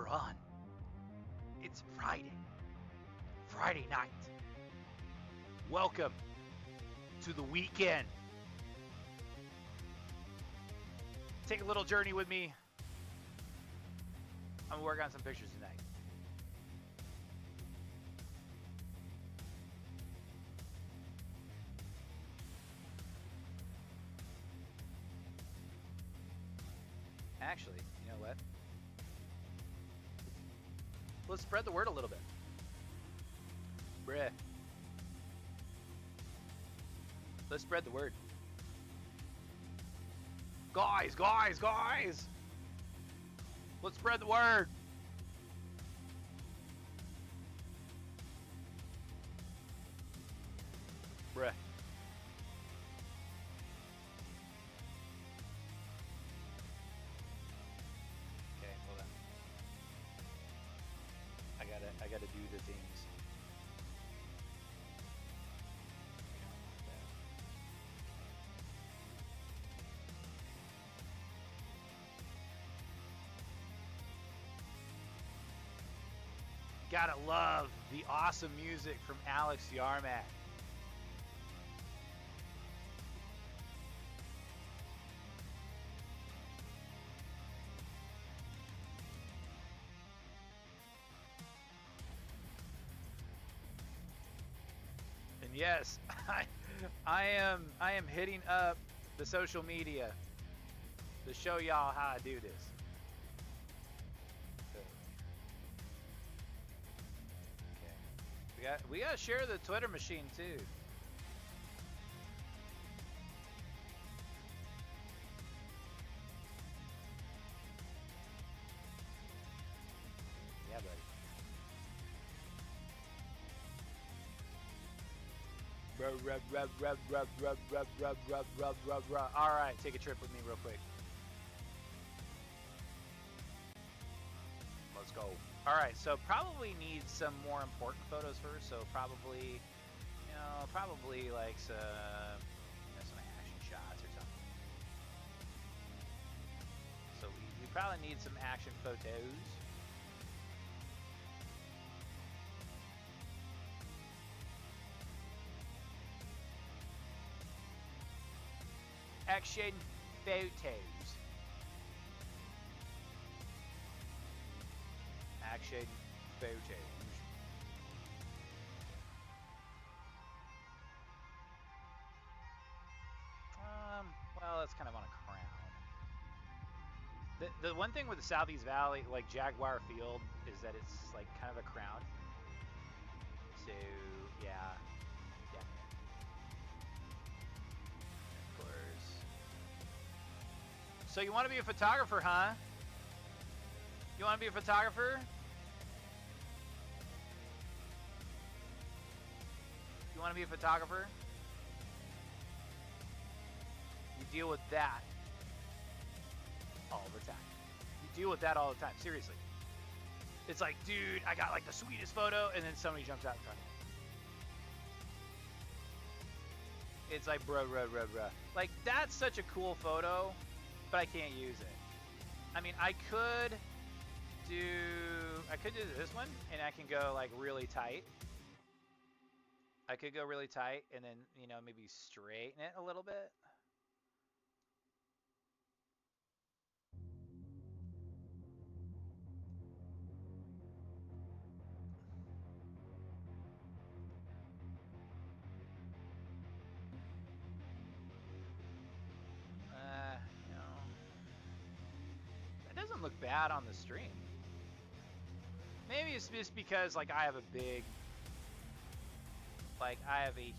we're on. It's Friday. Friday night. Welcome to the weekend. Take a little journey with me. I'm gonna work on some pictures tonight. Actually, you know what? Let's spread the word a little bit. Bruh. Let's spread the word. Guys! Let's spread the word. Bruh. Okay, hold on. I gotta do the things. Gotta love the awesome music from Alex Yarmak. And yes, I am hitting up the social media to show y'all how I do this. We gotta share the Twitter machine too. Yeah, buddy. All right, take a trip with me real quick. Let's go. All right, so probably need some more important photos first. So probably like some action shots or something. So we probably need some action photos. Action photos. Action photos. Well, that's kind of on a crown. The one thing with the Southeast Valley, like Jaguar Field, is that it's like kind of a crown. So yeah. Of course. So you want to be a photographer, huh? You want to be a photographer? You want to be a photographer? You deal with that all the time. You deal with that all the time. Seriously. It's like, dude, I got like the sweetest photo, and then somebody jumps out in front of me. It's like, bro. Like, that's such a cool photo, but I can't use it. I mean, I could do this one, and I can go like really tight. I could go really tight and then, maybe straighten it a little bit. That doesn't look bad on the stream. Maybe it's just because like I have a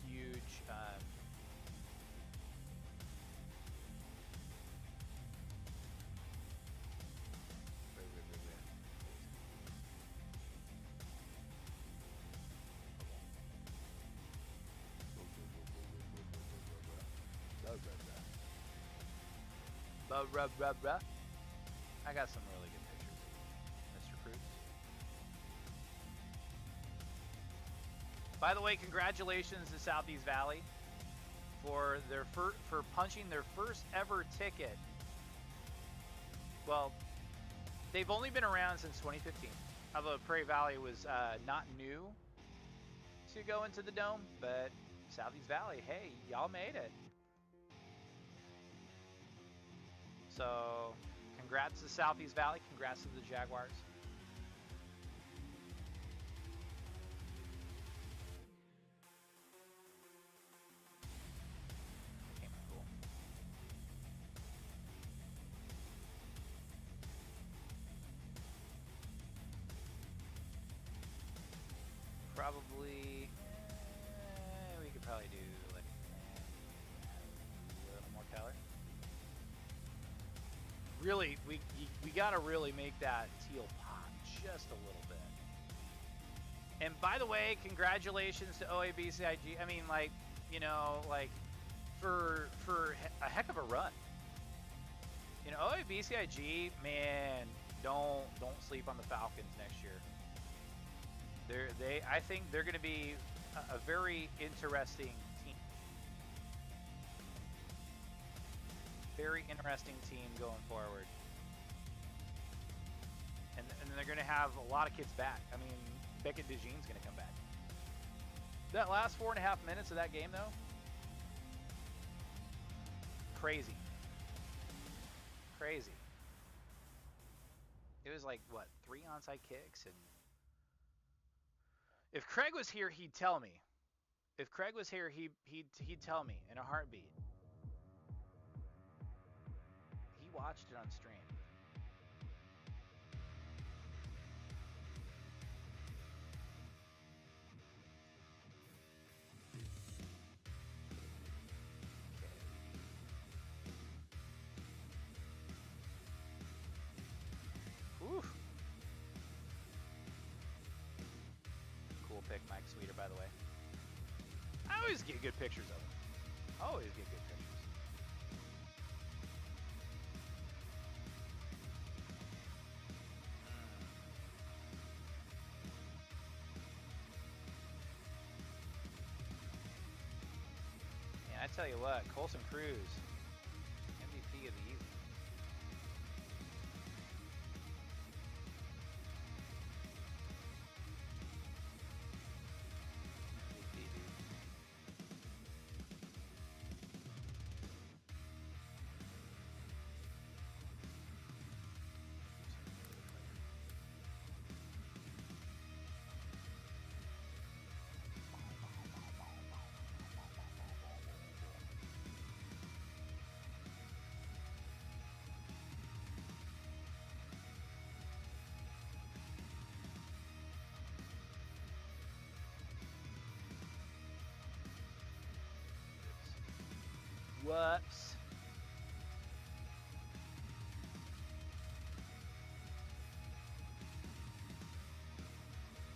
huge I got some really good pictures, Mr. Cruz. By the way, congratulations to Southeast Valley for punching their first ever ticket. Well, They've only been around since 2015. Although Prairie Valley was not new to go into the Dome, but Southeast Valley, hey, y'all made it. So, congrats to Southeast Valley. Congrats to the Jaguars. Okay, cool. Probably, we could probably do like a little more Tyler. Really, we gotta really make that teal pop just a little bit. And by the way, congratulations to OABCIG. I mean, like, you know, like for a heck of a run. You know, OABCIG, man, don't sleep on the Falcons next year. I think they're going to be a very interesting team. Very interesting team going forward. And they're going to have a lot of kids back. I mean, Beckett DeJean's going to come back. That last 4.5 minutes of that game, though, crazy. Crazy. It was like, what, 3 onside kicks? And if Craig was here, he'd tell me. If Craig was here, he'd tell me in a heartbeat. He watched it on stream. Oof. Cool pick, Mike Sweeter, by the way. I always get good pictures of him. Always get good pictures. Man, I tell you what, Colson Cruz, MVP of the evening. Whoops.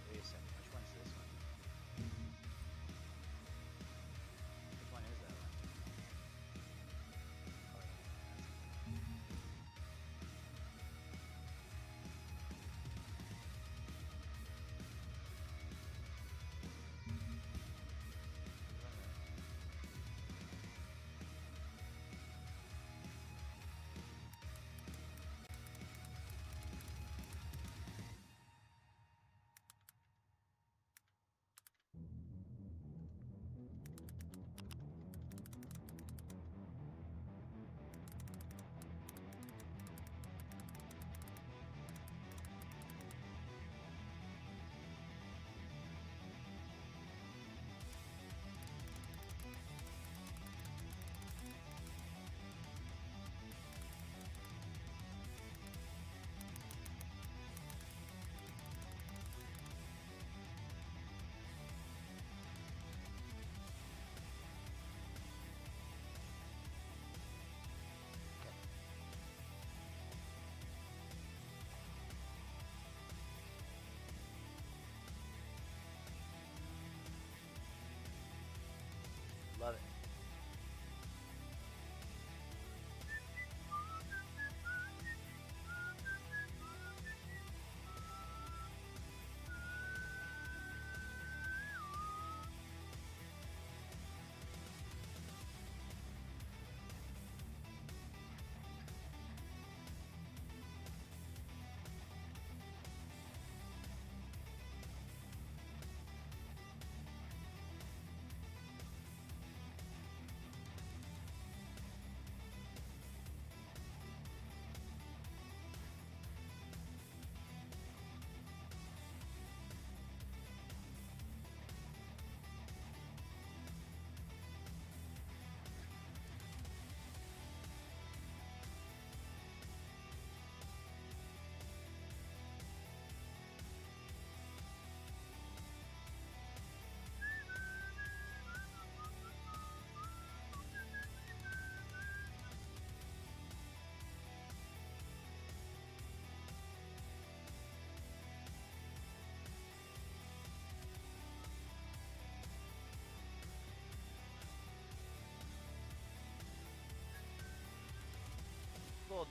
Wait a second. Which one's this one? Which one is that one? Oh, yeah.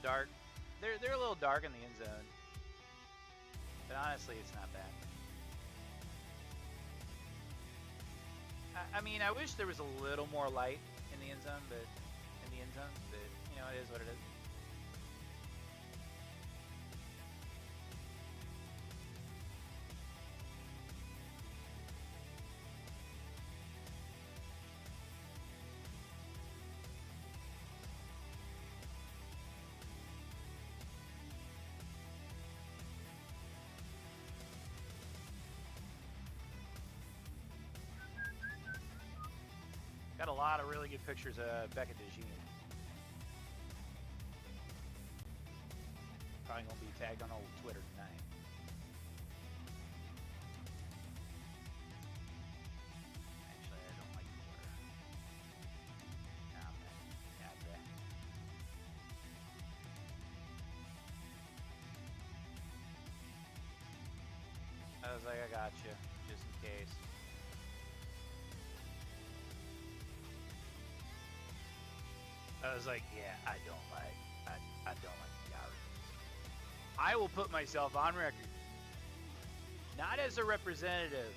dark. They're a little dark in the end zone. But honestly, it's not bad. I mean, I wish there was a little more light in the end zone, but you know, it is what it is. Got a lot of really good pictures of Becca DeJean. Probably gonna be tagged on old Twitter tonight. Actually, I don't like Twitter. Nah, man. I was like, I got you, just in case. I was like, yeah, I don't like Yari. I will put myself on record. Not as a representative.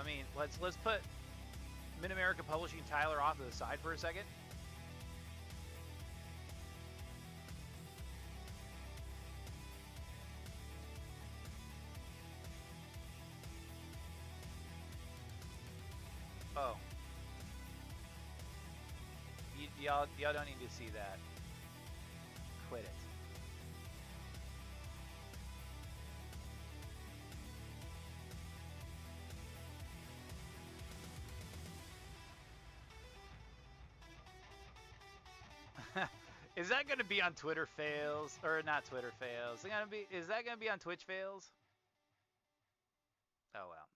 I mean, let's put Mid-America Publishing Tyler off to the side for a second. Oh. Y'all don't need to see that. Quit it. Is that going to be on Twitter fails or not Twitter fails? Is that going to be on Twitch fails? Oh well,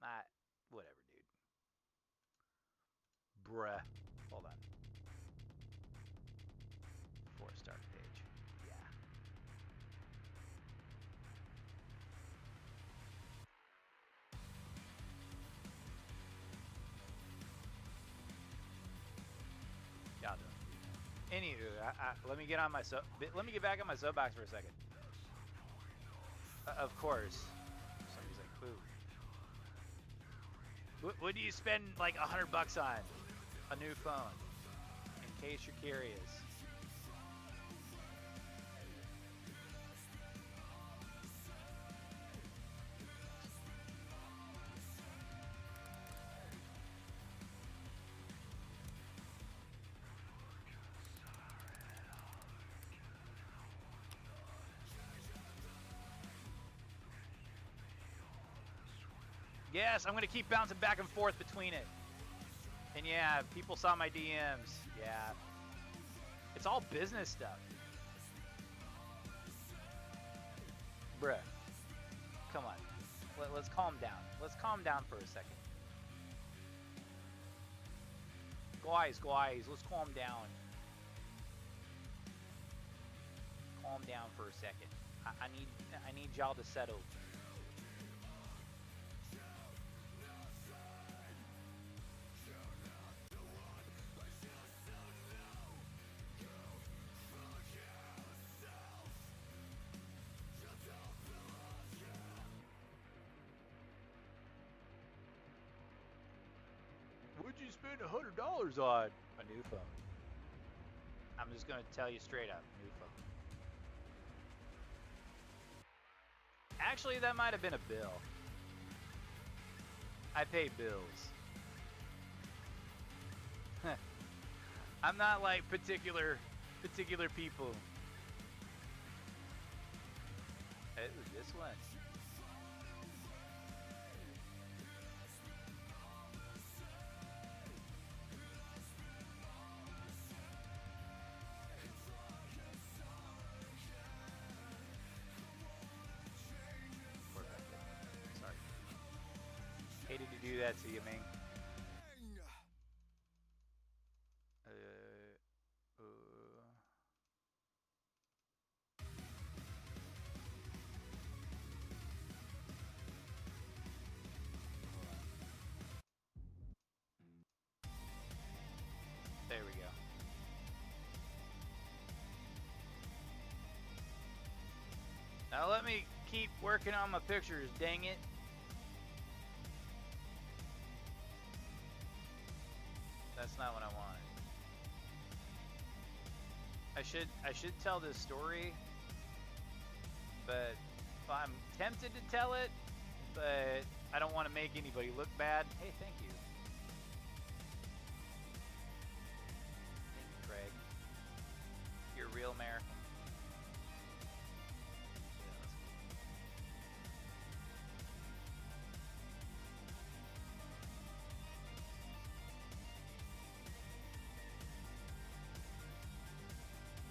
whatever, dude. Bruh. Hold on. 4-star page. Yeah. Y'all do. Anywho, let me get back on my soapbox for a second. Of course. Somebody's like, ooh. What do you spend like $100 on? A new phone. In case you're curious. Yes, I'm going to keep bouncing back and forth between it. And yeah, people saw my DMs. Yeah. It's all business stuff. Bruh. Come on. Let's calm down. Let's calm down for a second. Guys, let's calm down. Calm down for a second. I need y'all to settle. What'd you spend $100 on? A new phone. I'm just gonna tell you straight up, new phone. Actually, that might have been a bill. I pay bills. I'm not like particular people. It was this one. Hated to do that to you, man. There we go. Now let me keep working on my pictures, dang it. That's not what I wanted. I should tell this story, but I'm tempted to tell it, but I don't want to make anybody look bad. Hey, thank you. Thank you, Craig. You're a real American.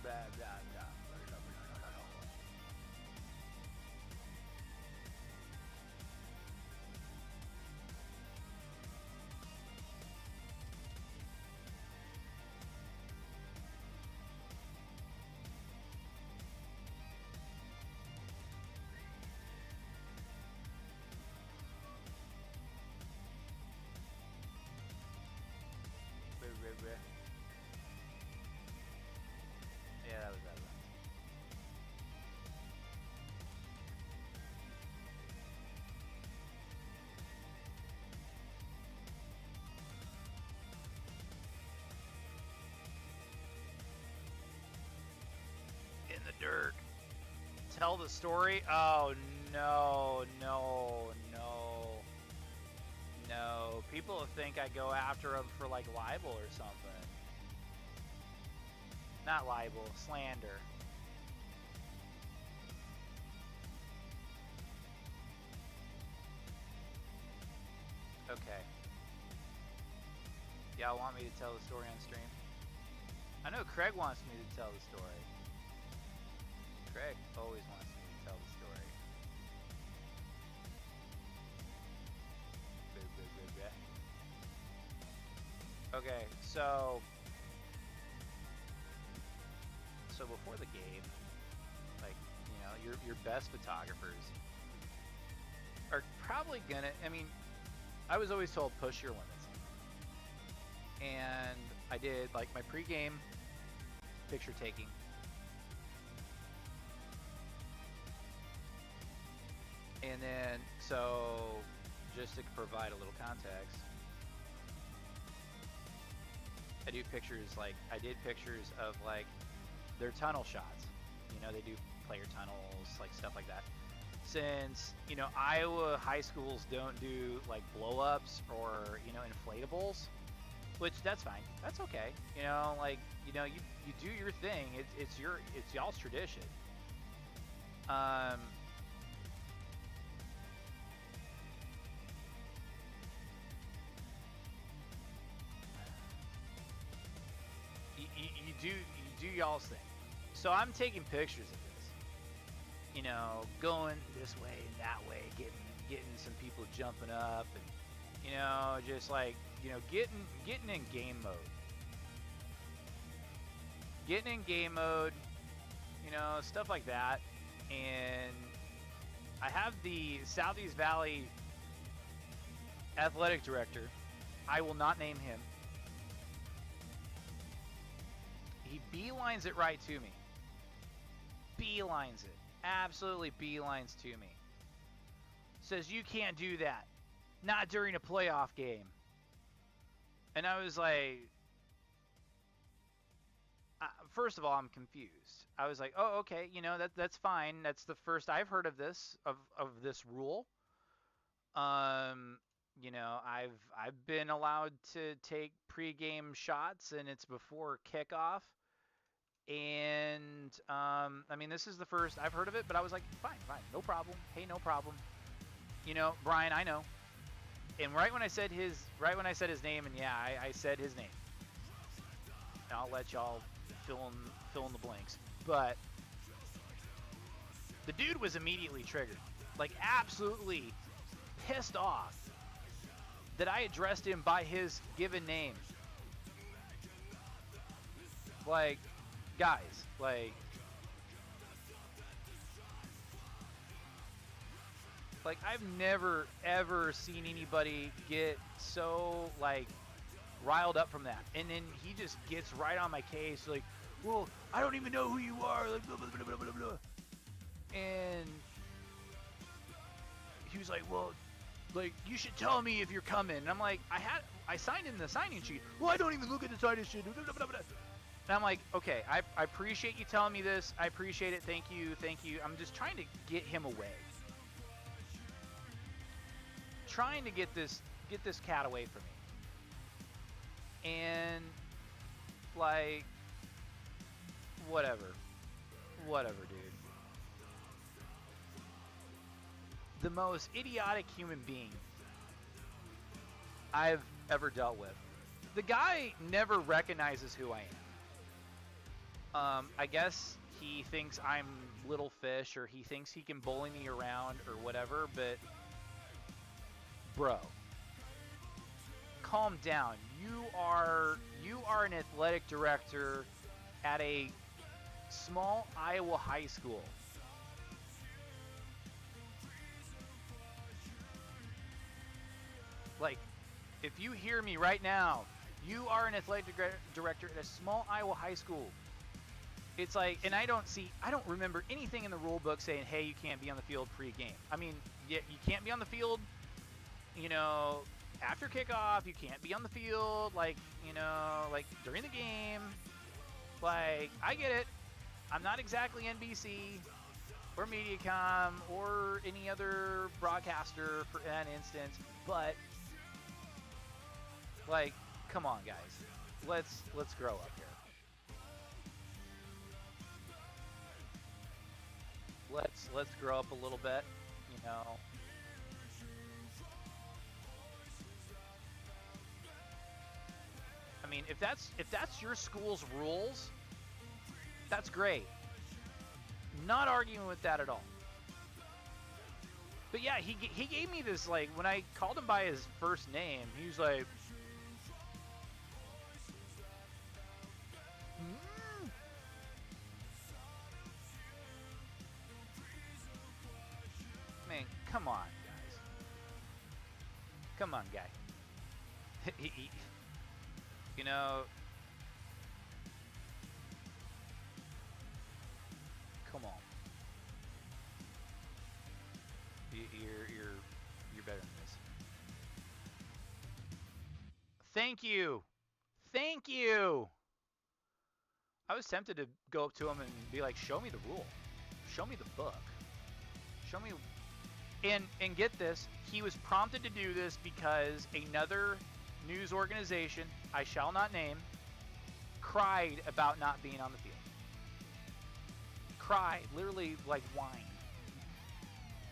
Blah, blah, blah. Yeah, that was that. In the dirt. Tell the story? Oh, no, no, no. No. People think I go after them for, like, libel or something. Not libel, slander. Okay. Y'all want me to tell the story on stream? I know Craig wants me to tell the story. Craig always wants me to tell the story. Okay, so before the game, like, you know, your best photographers are probably gonna, I mean, I was always told push your limits. And I did like my pregame picture taking. And then, so just to provide a little context, I do pictures, like, I did pictures of, like, their tunnel shots. You know, they do player tunnels, like, stuff like that. Since, you know, Iowa high schools don't do, like, blow-ups or, you know, inflatables, which, that's fine. That's okay. You know, like, you know, you do your thing. It's y'all's tradition. You do y'all's thing. So I'm taking pictures of this, you know, going this way and that way, getting some people jumping up, and, you know, just like, you know, getting in game mode, you know, stuff like that. And I have the Southeast Valley athletic director. I will not name him. He beelines it right to me. Beelines it. Absolutely beelines to me. Says, you can't do that. Not during a playoff game. And I was like, first of all, I'm confused. I was like, oh, okay, you know, that's fine. That's the first I've heard of this, of this rule. You know, I've been allowed to take pregame shots, and it's before kickoff. And I mean, this is the first I've heard of it, but I was like, fine, no problem. Hey, no problem. You know, Brian, I know. And right when I said his name, and yeah, I said his name. And I'll let y'all fill in the blanks. But the dude was immediately triggered, like absolutely pissed off that I addressed him by his given name. Like, guys, like I've never ever seen anybody get so, like, riled up from that. And then he just gets right on my case, like, well, I don't even know who you are, like, blah, blah, blah, blah, blah, blah. And he was like, well, like, you should tell me if you're coming. And I'm like, I signed in the signing sheet. Well, I don't even look at the signing sheet. And I'm like, okay, I appreciate you telling me this. I appreciate it. Thank you. I'm just trying to get him away. Trying to get this cat away from me. And like, whatever, dude. The most idiotic human being I've ever dealt with. The guy never recognizes who I am. I guess he thinks I'm little fish, or he thinks he can bully me around or whatever, but bro, calm down. You are an athletic director at a small Iowa high school. Like, if you hear me right now, you are an athletic director at a small Iowa high school. It's like, and I don't remember anything in the rule book saying, hey, you can't be on the field pre-game. I mean, yeah, you can't be on the field, you know, after kickoff. You can't be on the field, like, you know, like during the game. Like, I get it. I'm not exactly NBC or Mediacom or any other broadcaster for that instance, but like, come on, guys. Let's grow up here. Let's grow up a little bit, you know. I mean, if that's your school's rules, that's great. Not arguing with that at all. But yeah, he gave me this, like, when I called him by his first name, he was like, man, come on, guys. Come on, guy. You know, come on. You're better than this. Thank you. Thank you. I was tempted to go up to him and be like, show me the rule. Show me the book. Show me. And get this, he was prompted to do this because another news organization, I shall not name, cried about not being on the field. Cried, literally like whined.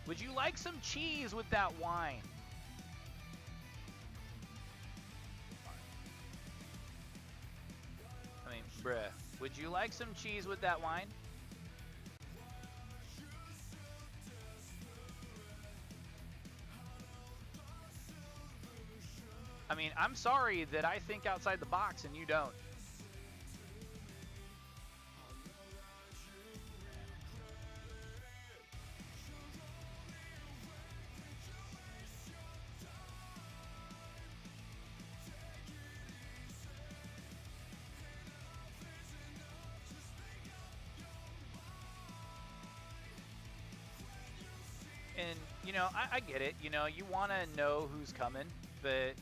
Would you like some cheese with that wine? I mean, bruh, would you like some cheese with that wine? I mean, I'm sorry that I think outside the box and you don't. And, you know, I get it. You know, you want to know who's coming, but,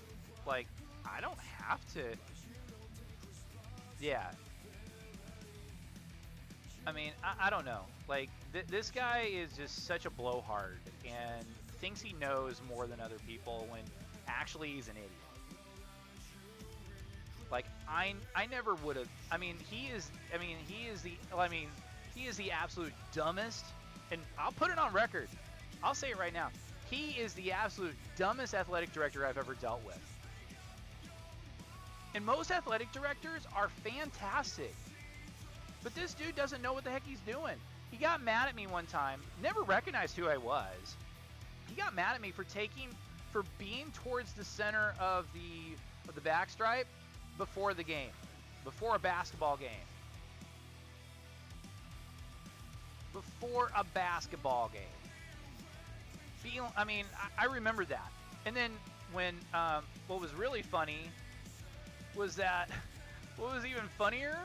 like, I don't have to. Yeah. I mean, I don't know. Like, this guy is just such a blowhard and thinks he knows more than other people when actually he's an idiot. Like, I never would have. He is the absolute dumbest, and I'll put it on record. I'll say it right now. He is the absolute dumbest athletic director I've ever dealt with. And most athletic directors are fantastic. But this dude doesn't know what the heck he's doing. He got mad at me one time, never recognized who I was. He got mad at me for being towards the center of the backstripe before the game, before a basketball game. Before a basketball game. I remember that. And then when, what was really funny was that, what was even funnier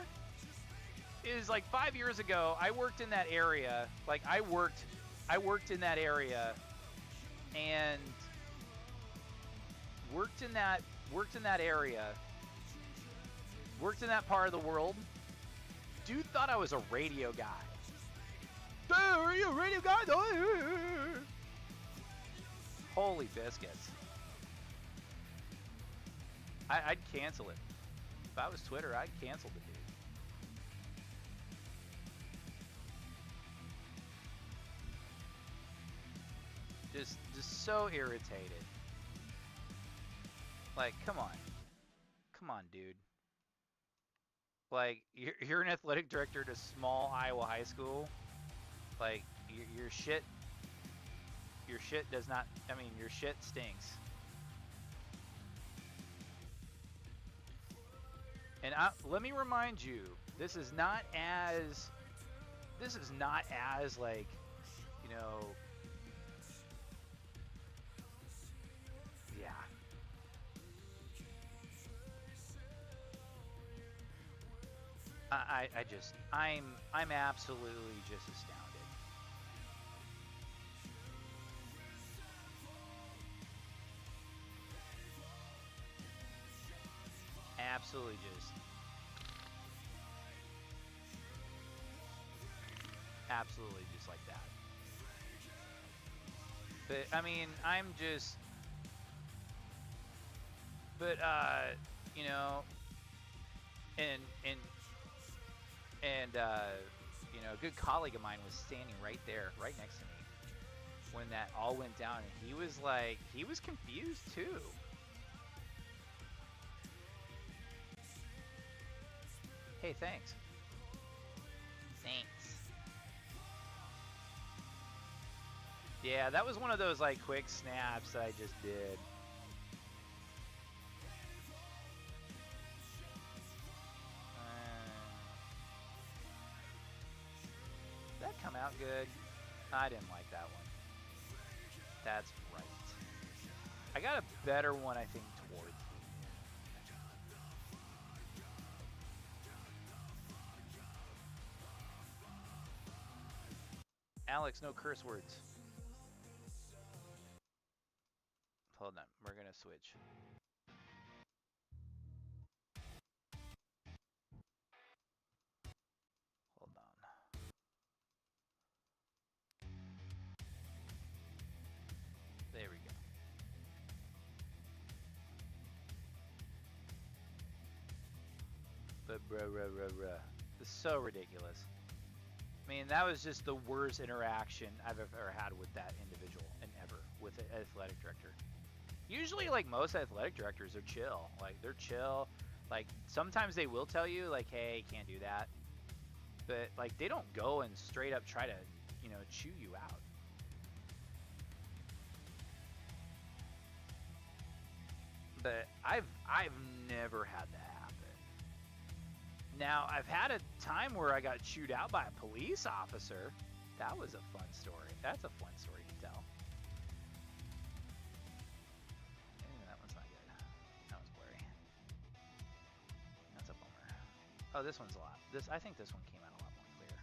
is like 5 years ago, I worked in that area. Like I worked in that area, and worked in that area, worked in that part of the world. Dude thought I was a radio guy. Are you a radio guy? Holy biscuits. I'd cancel it. If I was Twitter, I'd cancel the dude. Just so irritated. Like, come on, dude. Like, you're an athletic director at a small Iowa high school. Like, your shit does not. I mean, your shit stinks. And let me remind you, this is not as like, you know. Yeah. I'm absolutely just astounded. Absolutely just like that. But I mean, you know, and you know, a good colleague of mine was standing right there, right next to me, when that all went down, and he was confused too. Hey, thanks. Thanks. Yeah, that was one of those like quick snaps that I just did. Did that come out good? I didn't like that one. That's right. I got a better one, I think, towards me. Alex, no curse words. Hold on, we're gonna switch. Hold on. There we go. But bruh. This is so ridiculous. I mean, that was just the worst interaction I've ever had with that individual, and ever with an athletic director. Usually, like, most athletic directors are chill. Like, they're chill. Like, sometimes they will tell you, like, hey, can't do that. But, like, they don't go and straight up try to, you know, chew you out. But I've never had that happen. Now, I've had a time where I got chewed out by a police officer. That was a fun story. That's a fun story to tell. That one's not good. That one's blurry. That's a bummer. Oh, this one's a lot. I think this one came out a lot more clear.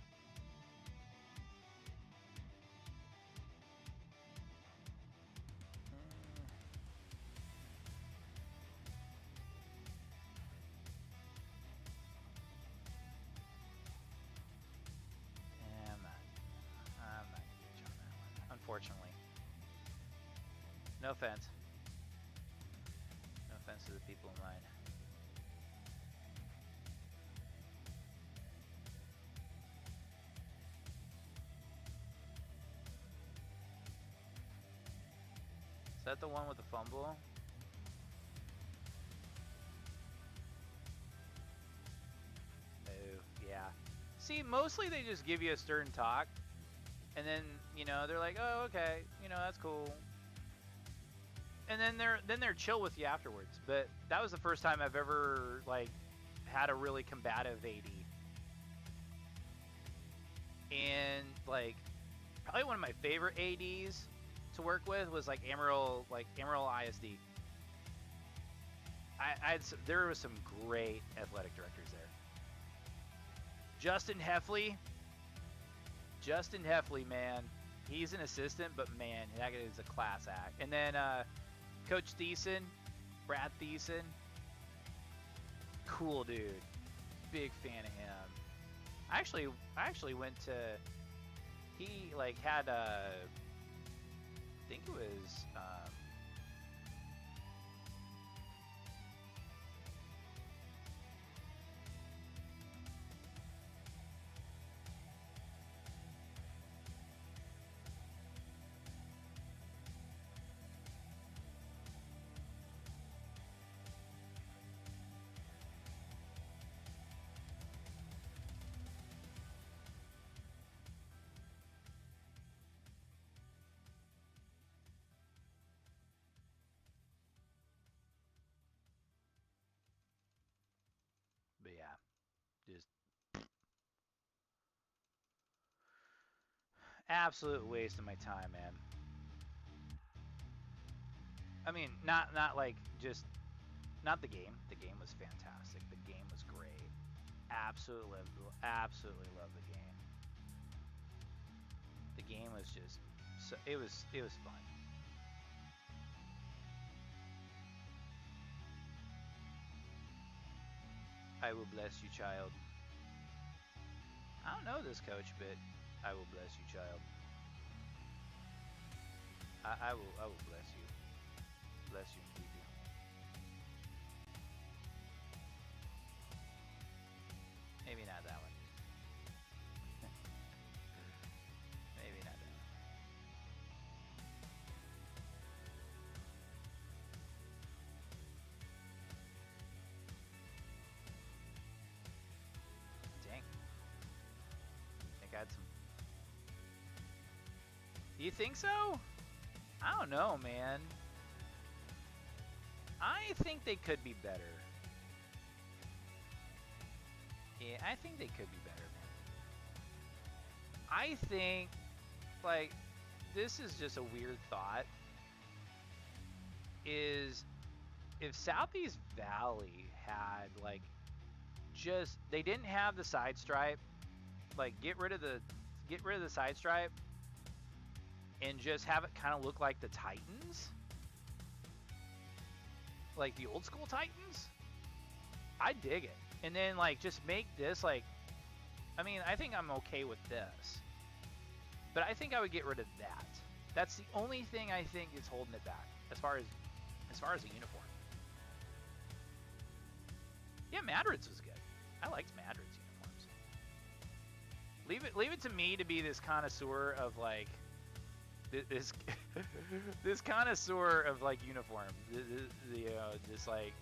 I'm not gonna get you on that one, unfortunately. No offense. No offense to the people in mind. Is that the one with the fumble? Oh, yeah. See, mostly they just give you a stern talk, and then, you know, they're like, oh, okay, you know, that's cool. And then they're chill with you afterwards. But that was the first time I've ever, like, had a really combative AD. And, like, probably one of my favorite ADs to work with was like Amarillo ISD. There was some great athletic directors there. Justin Heffley. Justin Heffley, man. He's an assistant, but man, that is a class act. And then Coach Thiessen, Brad Thiessen. Cool dude. Big fan of him. I actually went to, he like had I think it was but yeah, just absolute waste of my time, man. I mean, not like just not the game. The game was fantastic. The game was great. Absolutely love the game. The game was just so it was fun. I will bless you, child. I don't know this coach, but I will bless you, child. I will bless you. Bless you and keep you. Maybe not that one. Maybe not that one. Dang. I think I had some. You think so? I don't know, man. I think they could be better. Yeah, I think they could be better, man. I think, like, this is just a weird thought, is if Southeast Valley had, like, just, they didn't have the side stripe, like, get rid of the side stripe, and just have it kind of look like the Titans, like the old school Titans, I dig it. And then like just make this like, I mean, I think I'm okay with this, but I think I would get rid of that. That's the only thing I think is holding it back as far as a uniform. Yeah, Madrid's was good. I liked Madrid's uniforms. Leave it to me to be this connoisseur of like this this connoisseur of like uniforms. Just like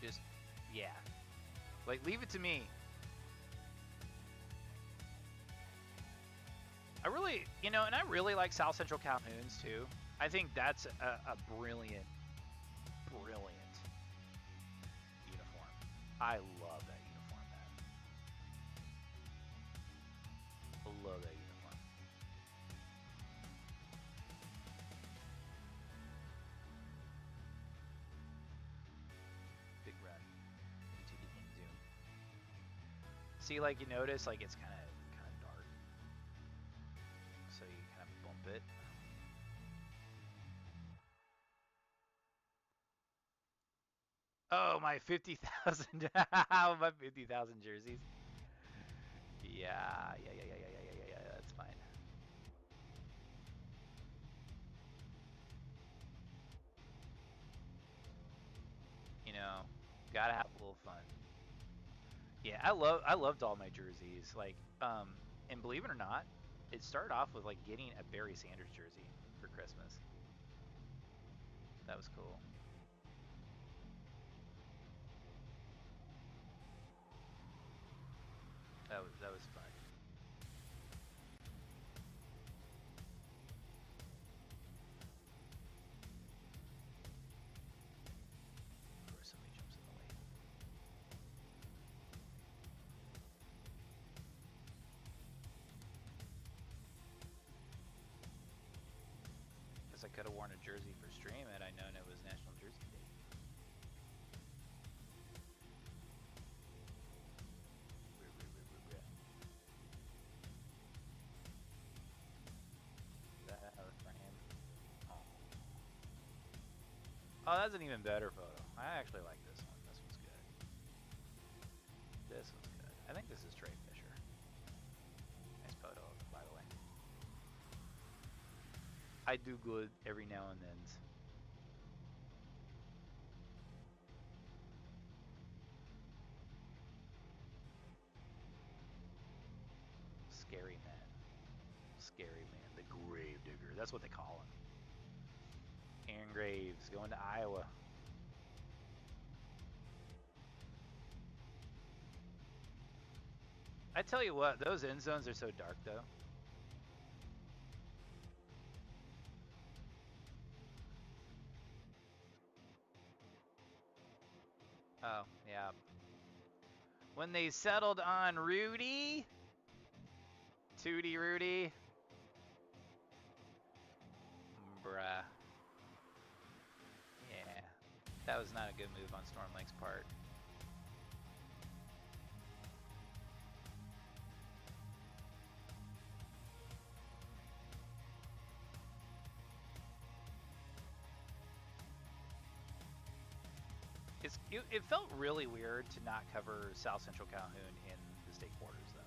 just yeah. Like leave it to me. I really, and I really like South Central Calhoun's too. I think that's a brilliant uniform. I love that uniform, man. I love that uniform. Big run into the end zone. See, like you notice, like it's kind of dark, so you kind of bump it. Oh, my 50,000, my 50,000 jerseys. Yeah, that's fine. Gotta have a little fun. Yeah, I loved all my jerseys. Like, and believe it or not, it started off with like getting a Barry Sanders jersey for Christmas. That was cool. That was fun. Of course, somebody jumps in the way. Guess I could have worn a jersey for stream had I known it was National Jersey Day. Oh, that's an even better photo. I actually like this one. This one's good. This one's good. I think this is Trey Fisher. Nice photo, by the way. I do good every now and then. Scary man. Scary man. The grave digger. That's what they call him. Aaron Graves going to Iowa. I tell you what, those end zones are so dark though. Oh, yeah. When they settled on Rudy, Tootie Rudy, bruh. Yeah, that was not a good move on Storm Lake's part. It felt really weird to not cover South Central Calhoun in the state quarters, though.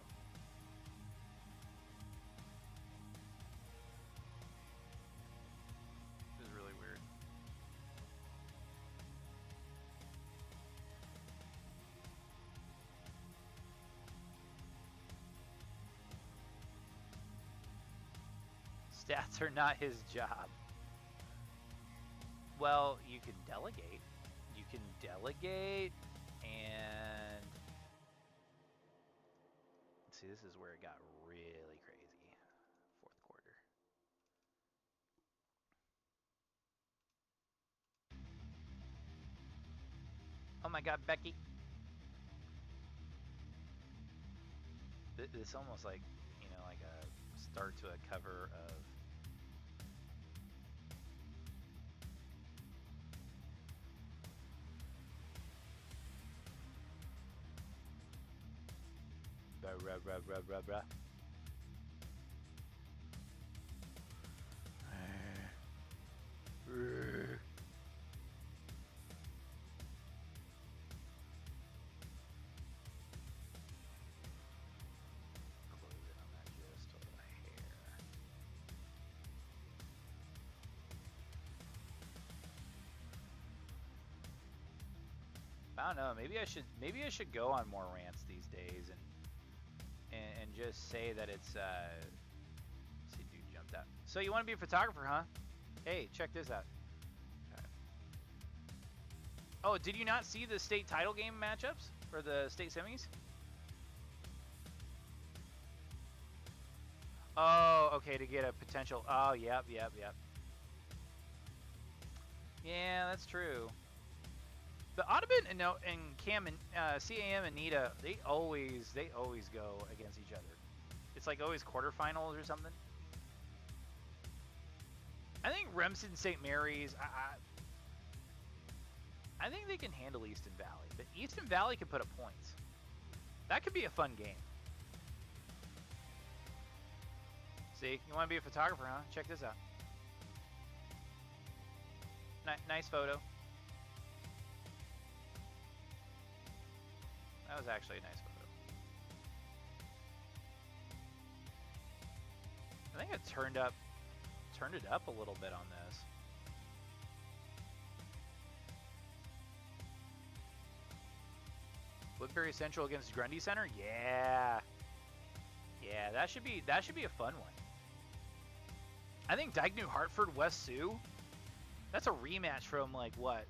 It was really weird. Stats are not his job. Well, you can delegate. You can delegate, and see, this is where it got really crazy. Fourth quarter. Oh my God, Becky. This almost like, you know, like a start to a cover of Bruh. I don't know. Maybe I should go on more rants these days and just say that it's. Let's see, dude jumped out. So you want to be a photographer, huh? Hey, check this out. Okay. Oh, did you not see the state title game matchups for the state semis? Oh, okay, to get a potential. Oh, yep. Yeah, that's true. But Audubon and Cam and CAM and Nita, they always go against each other. It's like always quarterfinals or something. I think Remsen St. Mary's, I think they can handle Easton Valley, but Easton Valley can put up points. That could be a fun game. See, you want to be a photographer, huh? Check this out. Nice photo. That was actually a nice photo. I think it turned it up a little bit on this. Woodbury Central against Grundy Center? Yeah. Yeah, that should be a fun one. I think Dyke New Hartford West Sioux. That's a rematch from like what?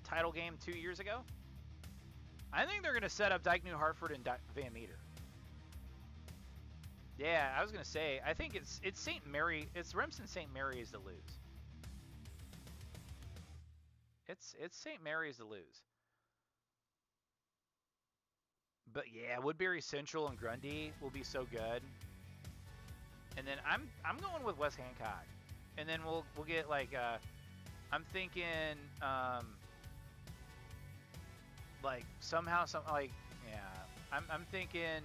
Title game 2 years ago? I think they're going to set up Dyke New Hartford and Van Meter. Yeah, I was going to say, I think it's St. Mary, it's Remsen St. Mary's to lose. It's St. Mary's to lose. But yeah, Woodbury Central and Grundy will be so good. And then I'm going with West Hancock. And then we'll get like I'm thinking like somehow I'm thinking,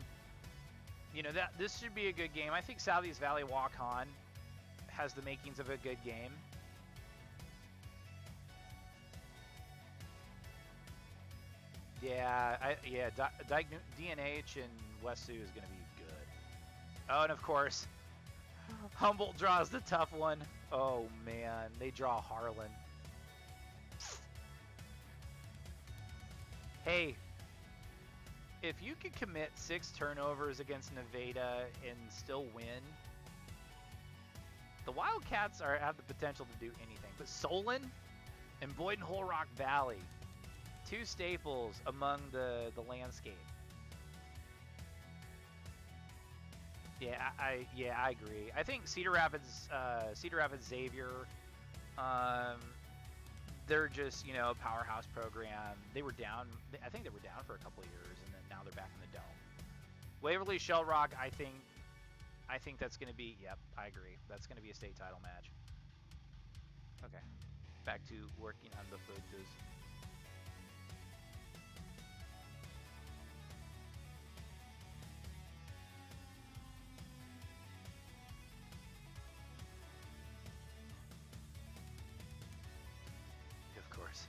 you know, that this should be a good game. I think Southeast Valley Walk-On has the makings of a good game. Yeah, DNH and West Sioux is going to be good. Oh, and of course, Humboldt draws the tough one. Oh, man. They draw Harlan. Hey, if you could commit 6 turnovers against Nevada and still win, the Wildcats have the potential to do anything. But Solon and Boyd and Whole Rock Valley, 2 staples among the landscape. Yeah, I agree. I think Cedar Rapids Xavier, they're just, you know, a powerhouse program. They were down. I think they were down for a couple of years, and then now they're back in the dome. Waverly Shell Rock, I think that's going to be. Yep, I agree. That's going to be a state title match. Okay, back to working on the photos. Of course.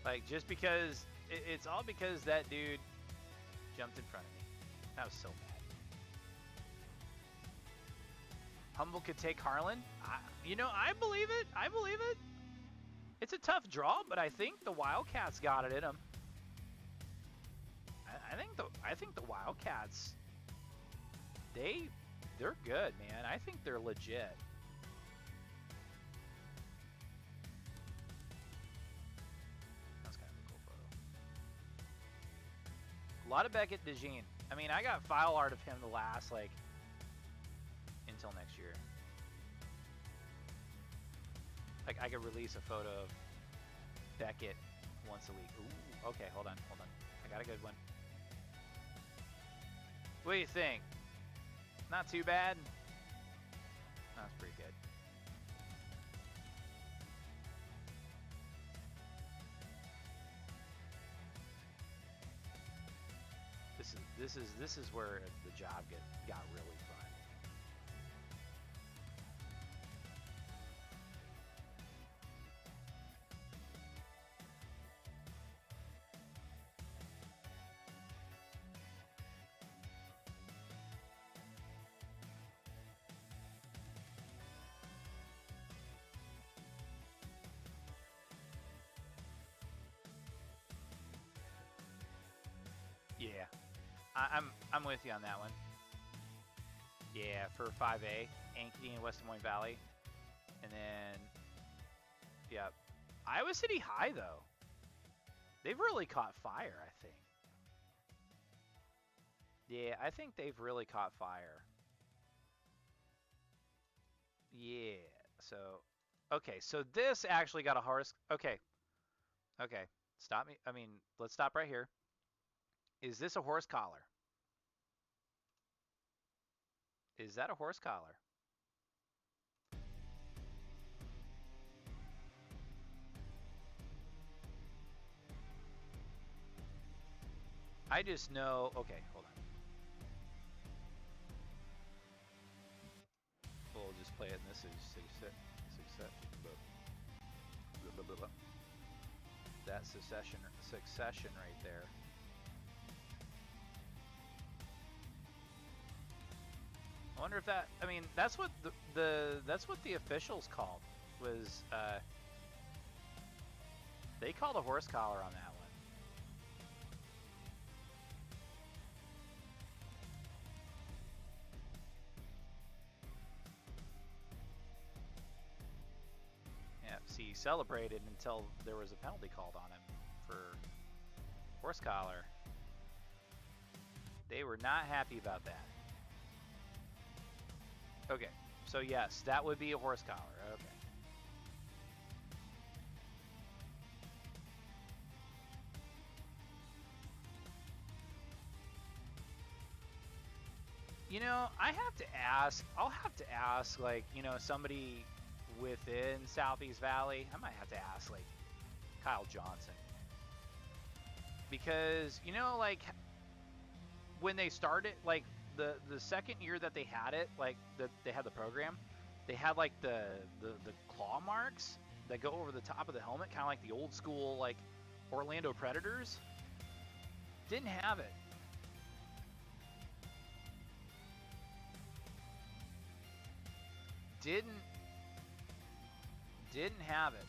Like, just because, it's all because that dude jumped in front of me. I was so mad. Humboldt could take Harlan. You know, I believe it. I believe it. It's a tough draw, but I think the Wildcats got it in them. I think the Wildcats, they're good, man. I think they're legit. That's kind of a cool photo. A lot of Beckett DeJean. I mean, I got file art of him the last, like, until next year. Like, I could release a photo of Beckett once a week. Ooh, okay, hold on. I got a good one. What do you think? Not too bad? That's pretty good. This is where the job got really fun. Yeah, I'm with you on that one. Yeah, for 5A, Ankeny and West Des Moines Valley, and then yeah, Iowa City High though. They've really caught fire, I think. Yeah, I think they've really caught fire. Yeah. So, okay, so this actually got a horse. Okay, okay. Stop me. I mean, let's stop right here. Is this a horse collar? Is that a horse collar? I just know. Okay, hold on. We'll just play it in this that succession right there. I wonder if that. I mean, that's what that's what the officials called was. They called a horse collar on that one. Yeah. See, he celebrated until there was a penalty called on him for horse collar. They were not happy about that. Okay, so yes, that would be a horse collar. Okay. You know, I'll have to ask, like, you know, somebody within Southeast Valley. I might have to ask, like, Kyle Johnson. Because, you know, like, when they started, like, the second year that they had it, like, they had the program, they had like the claw marks that go over the top of the helmet, kind of like the old school like Orlando Predators. Didn't have it. Didn't have it.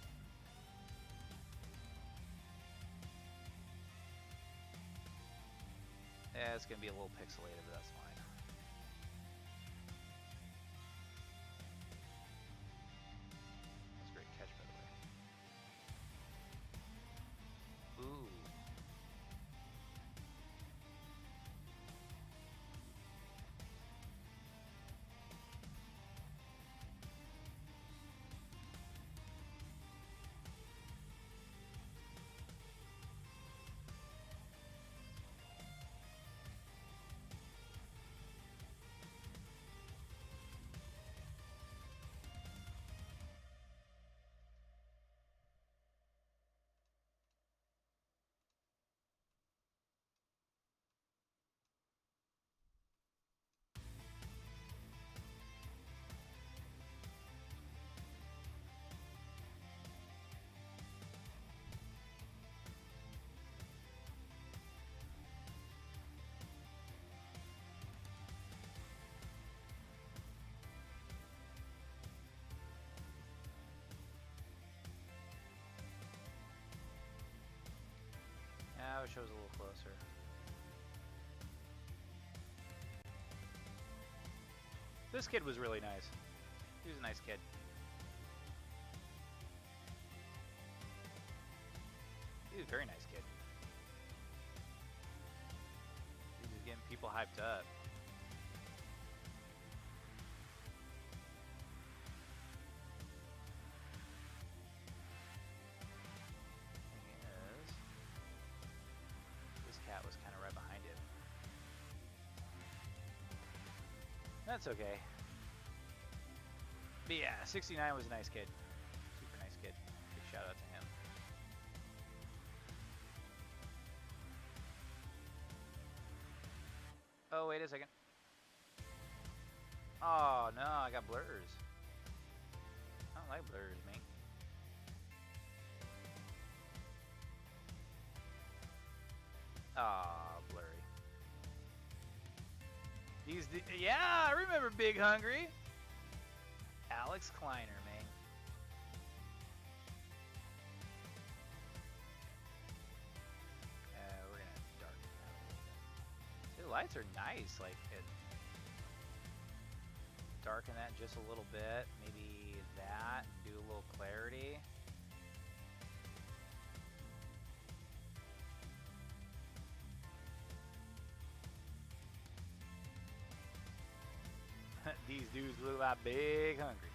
Yeah, it's gonna be a little pixelated, but that's fine. That's a great catch, by the way. Ooh. Yeah, I wish I was a little closer. This kid was really nice. He was a nice kid. He was a very nice kid. He was getting people hyped up. This cat was kind of right behind him. That's okay. But yeah, 69 was a nice kid. Super nice kid. Big shout out to him. Oh, wait a second. Oh, no, I got blurs. I don't like blurs, man. Ah, blurry. Yeah, I remember Big Hungry. Alex Kleiner, man. We're gonna darken that a little bit. The lights are nice, like it. Darken that just a little bit, maybe that, and do a little clarity. These dudes look like Big Hungry.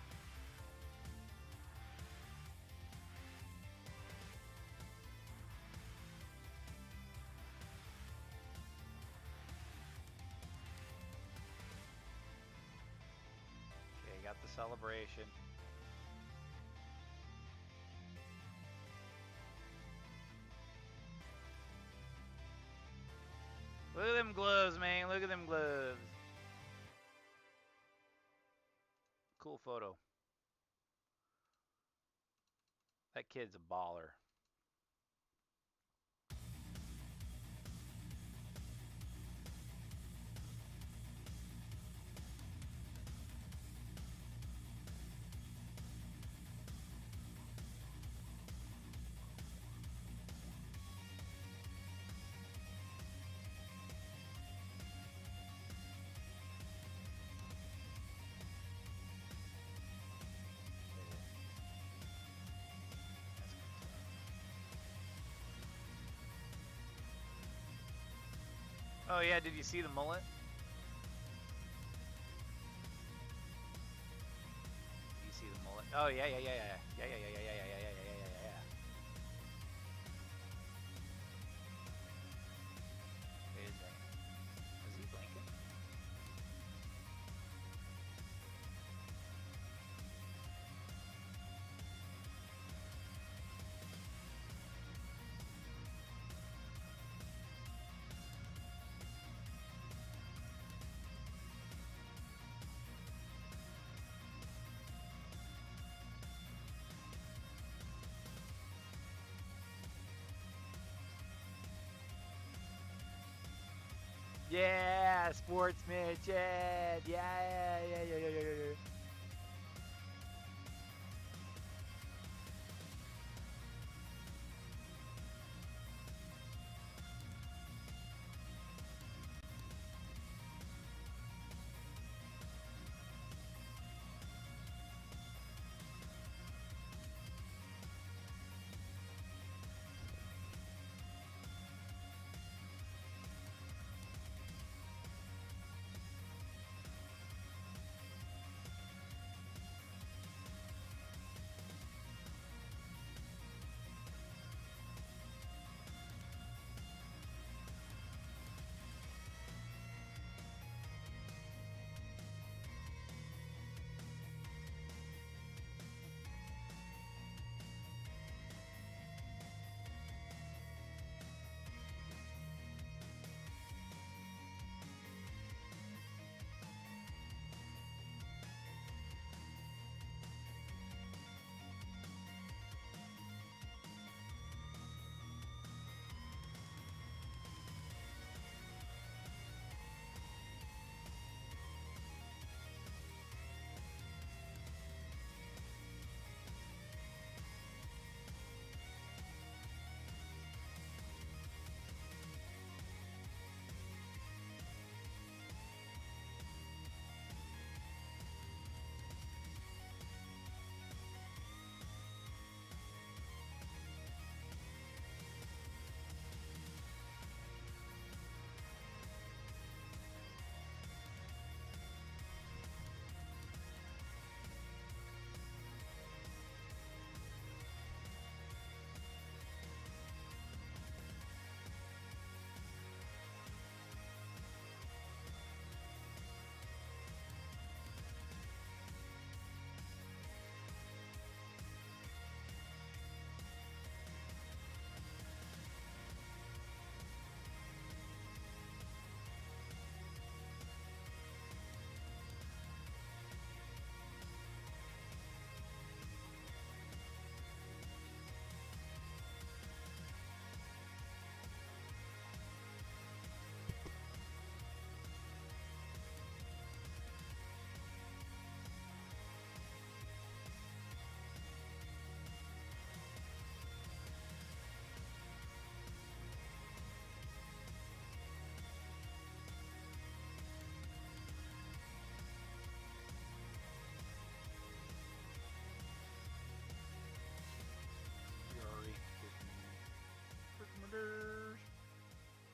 Okay, got the celebration. Look at them gloves, man. Look at them gloves. Cool photo. That kid's a baller. Oh yeah, did you see the mullet? Did you see the mullet? Oh yeah. Wait a second. Was he blinking? Yeah, sportsmanship. Yeah.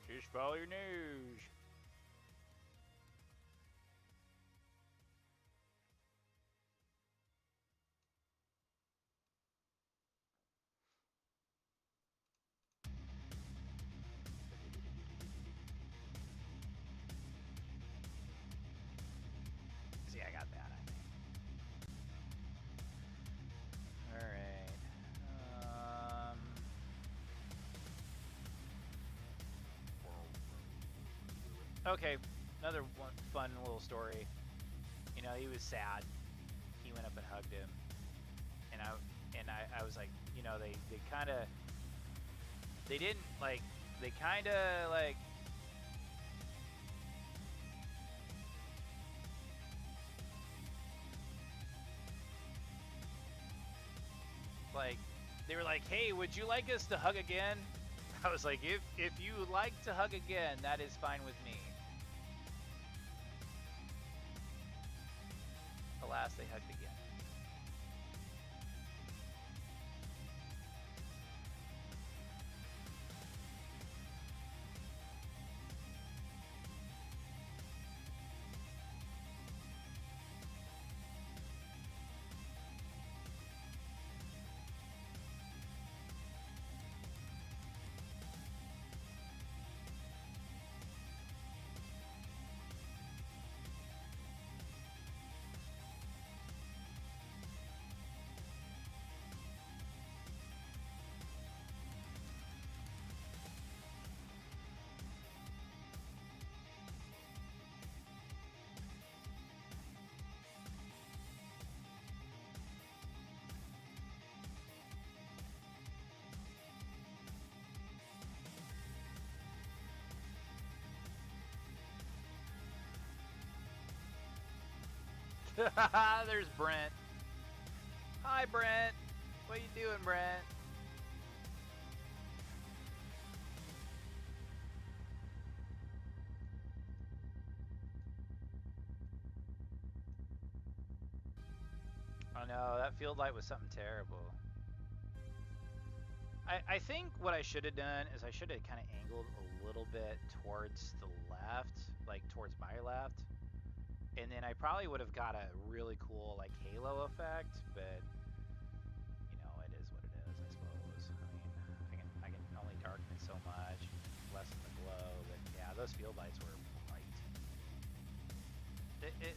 Just follow your nose. See, I got that, I think. Alright. Okay, another one fun little story. You know, he was sad. He went up and hugged him. And I was like, you know, they kind of, they didn't, like, they kind of, like, they were like, hey, would you like us to hug again? I was like, if you would like to hug again, that is fine with me. Alas, they hugged again. There's Brent. Hi, Brent. What you doing, Brent? Oh no, that field light was something terrible. I think what I should have done is I should have kind of angled a little bit towards the left, like towards my left. And then I probably would have got a really cool like halo effect, but you know, it is what it is, I suppose. I mean, I can only darken it so much, lessen the glow, but yeah, those field lights were bright.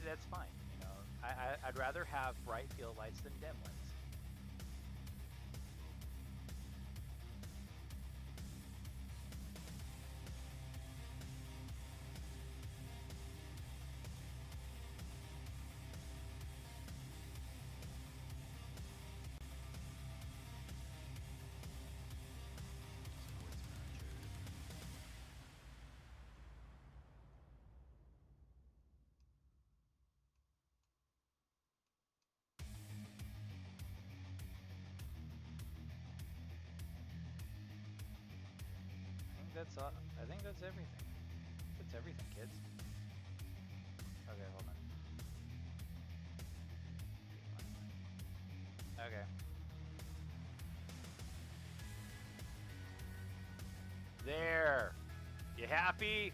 That's fine, you know. I'd rather have bright field lights than dim ones. I think that's everything. That's everything, kids. Okay, hold on. Okay. There. You happy?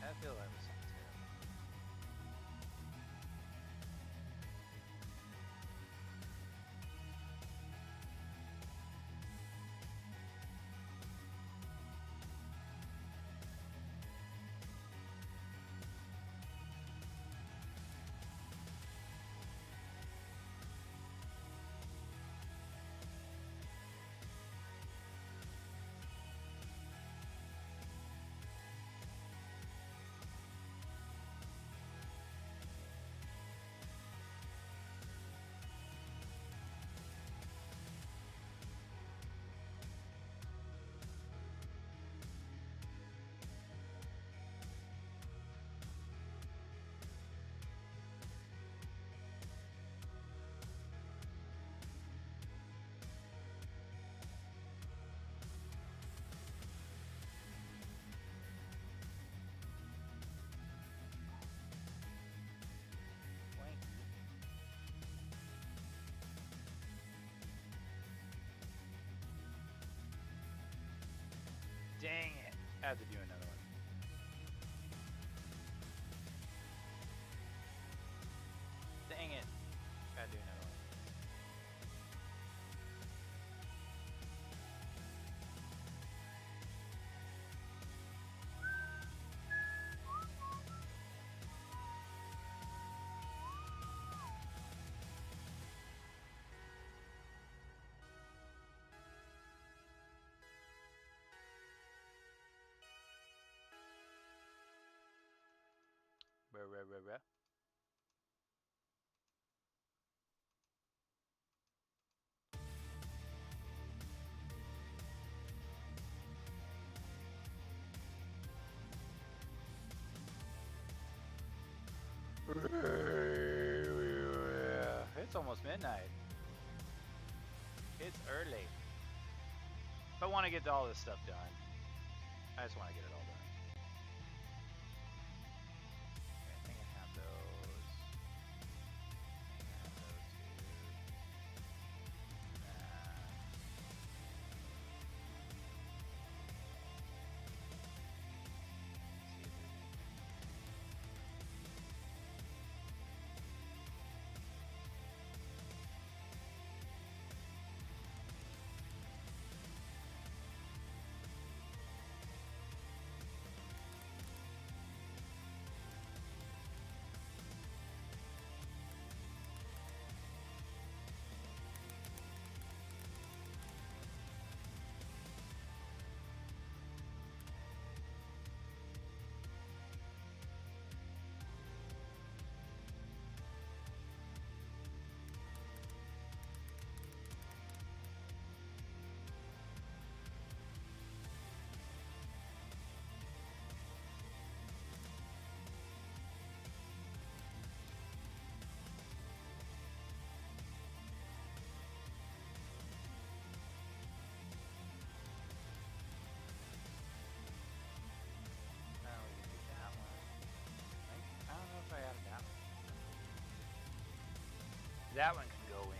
I feel that was something terrible. Dang it. I have to do another one. Dang it. Gotta do another one. Bruh, bruh, bruh, bruh. It's almost midnight. It's early. But I want to get all this stuff done. I just want to get it all done. Okay, I think I have those. I think I have those two. That one can go in.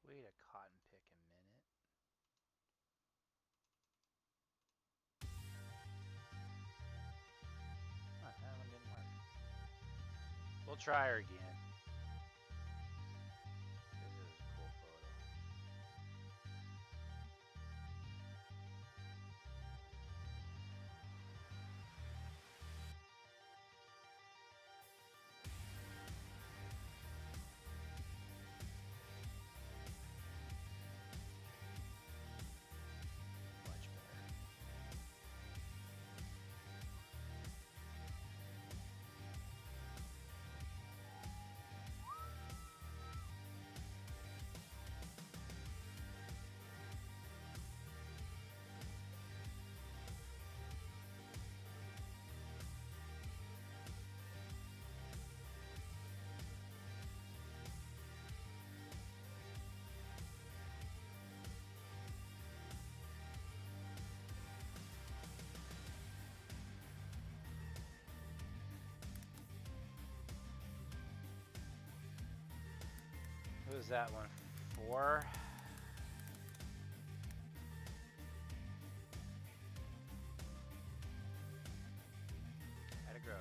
Wait a cotton pick a minute. Huh, that one didn't work. We'll try her again. This is a cool photo. Much better. What was that one? 4? Had a grove.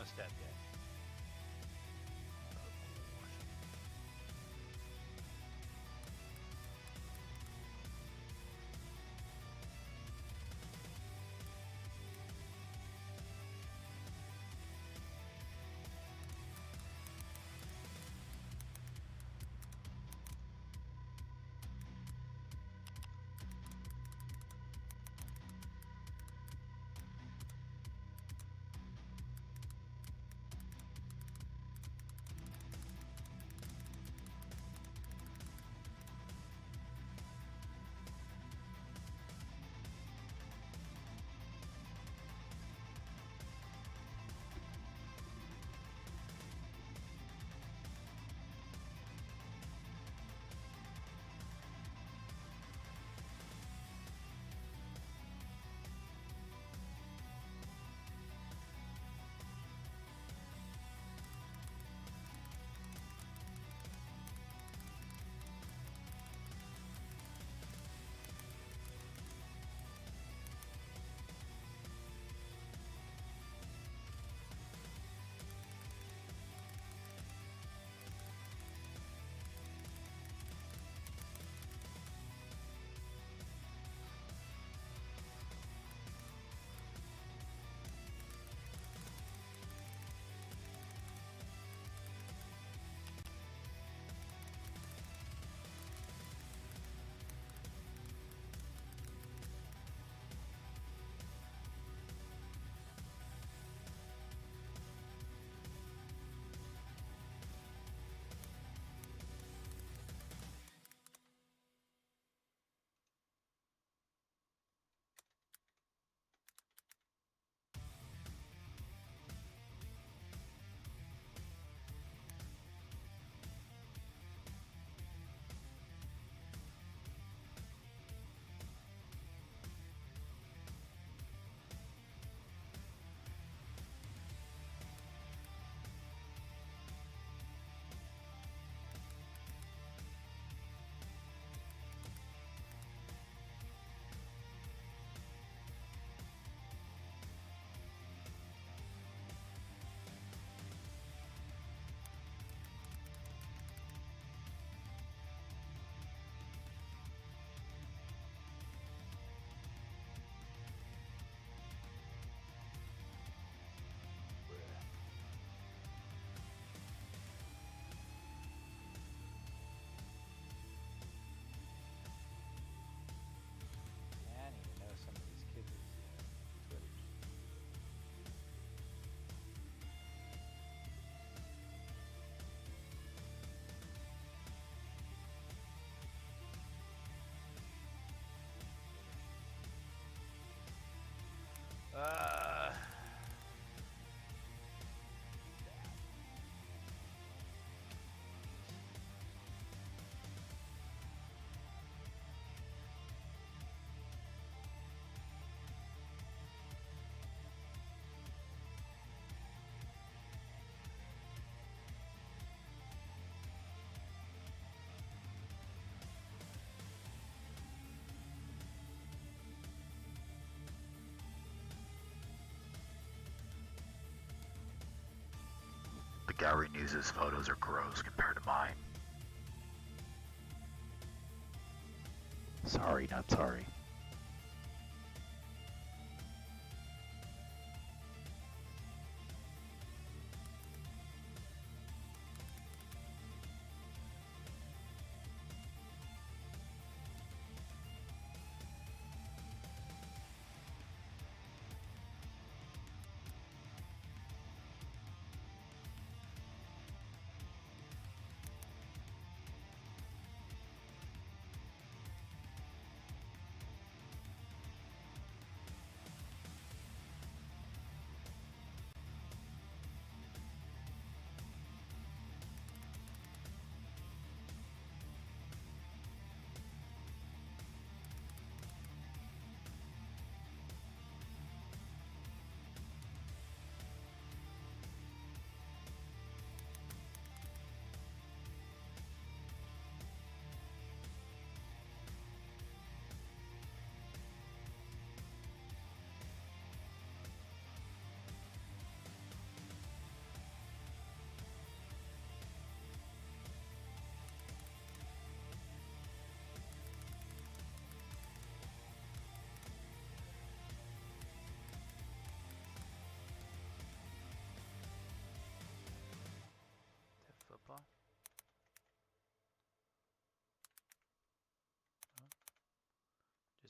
no step yet. The gallery News' photos are gross compared to mine. Sorry, not sorry.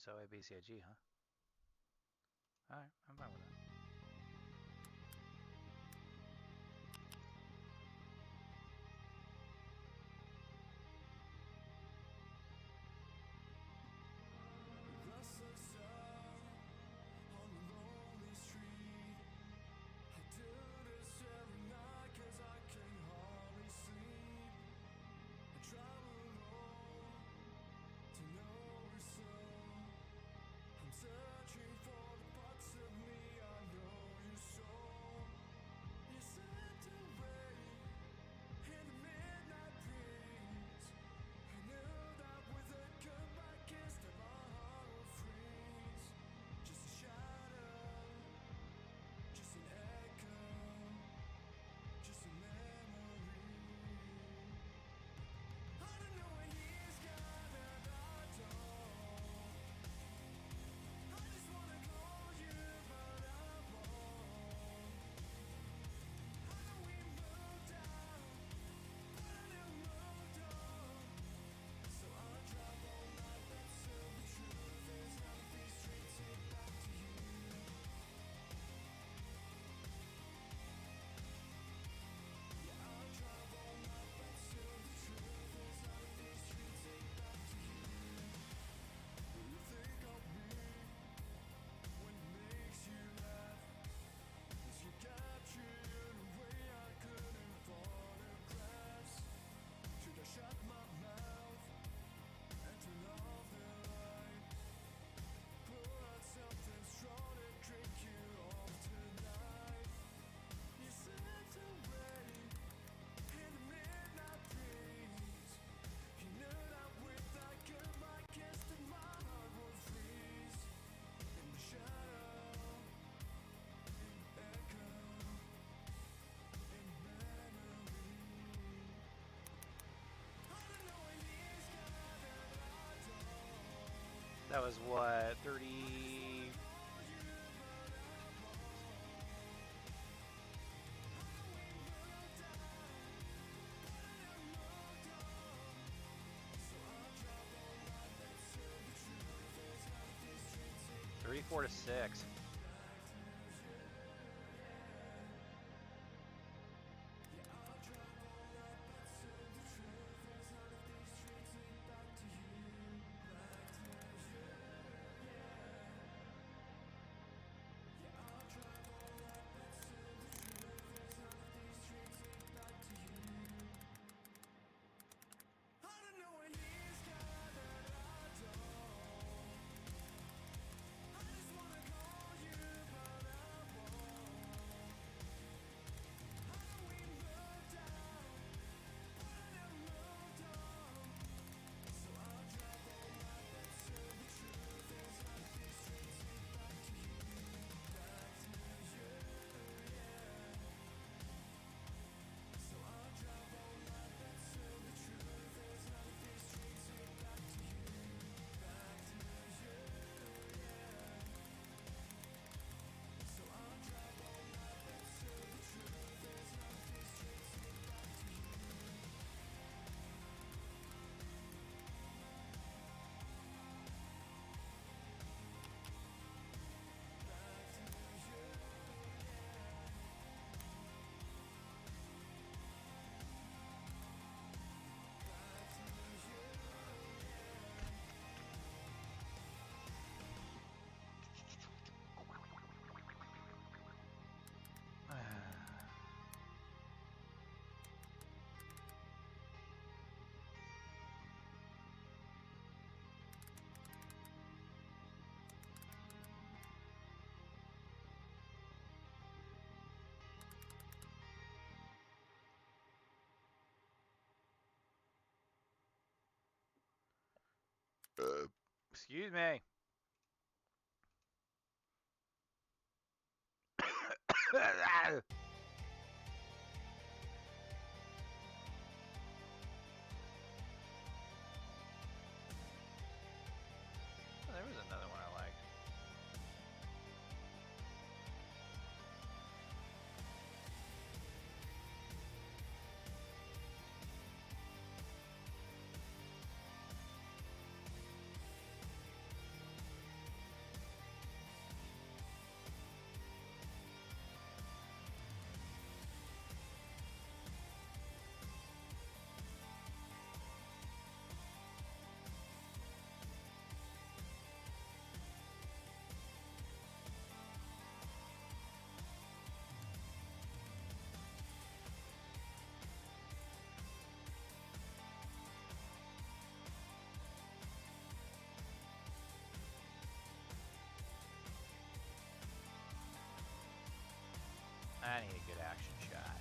just OABCIG, huh? Alright, I'm fine with that. That was what, 30... 34 to 6. Excuse me. There was another one I liked. I need a good action shot.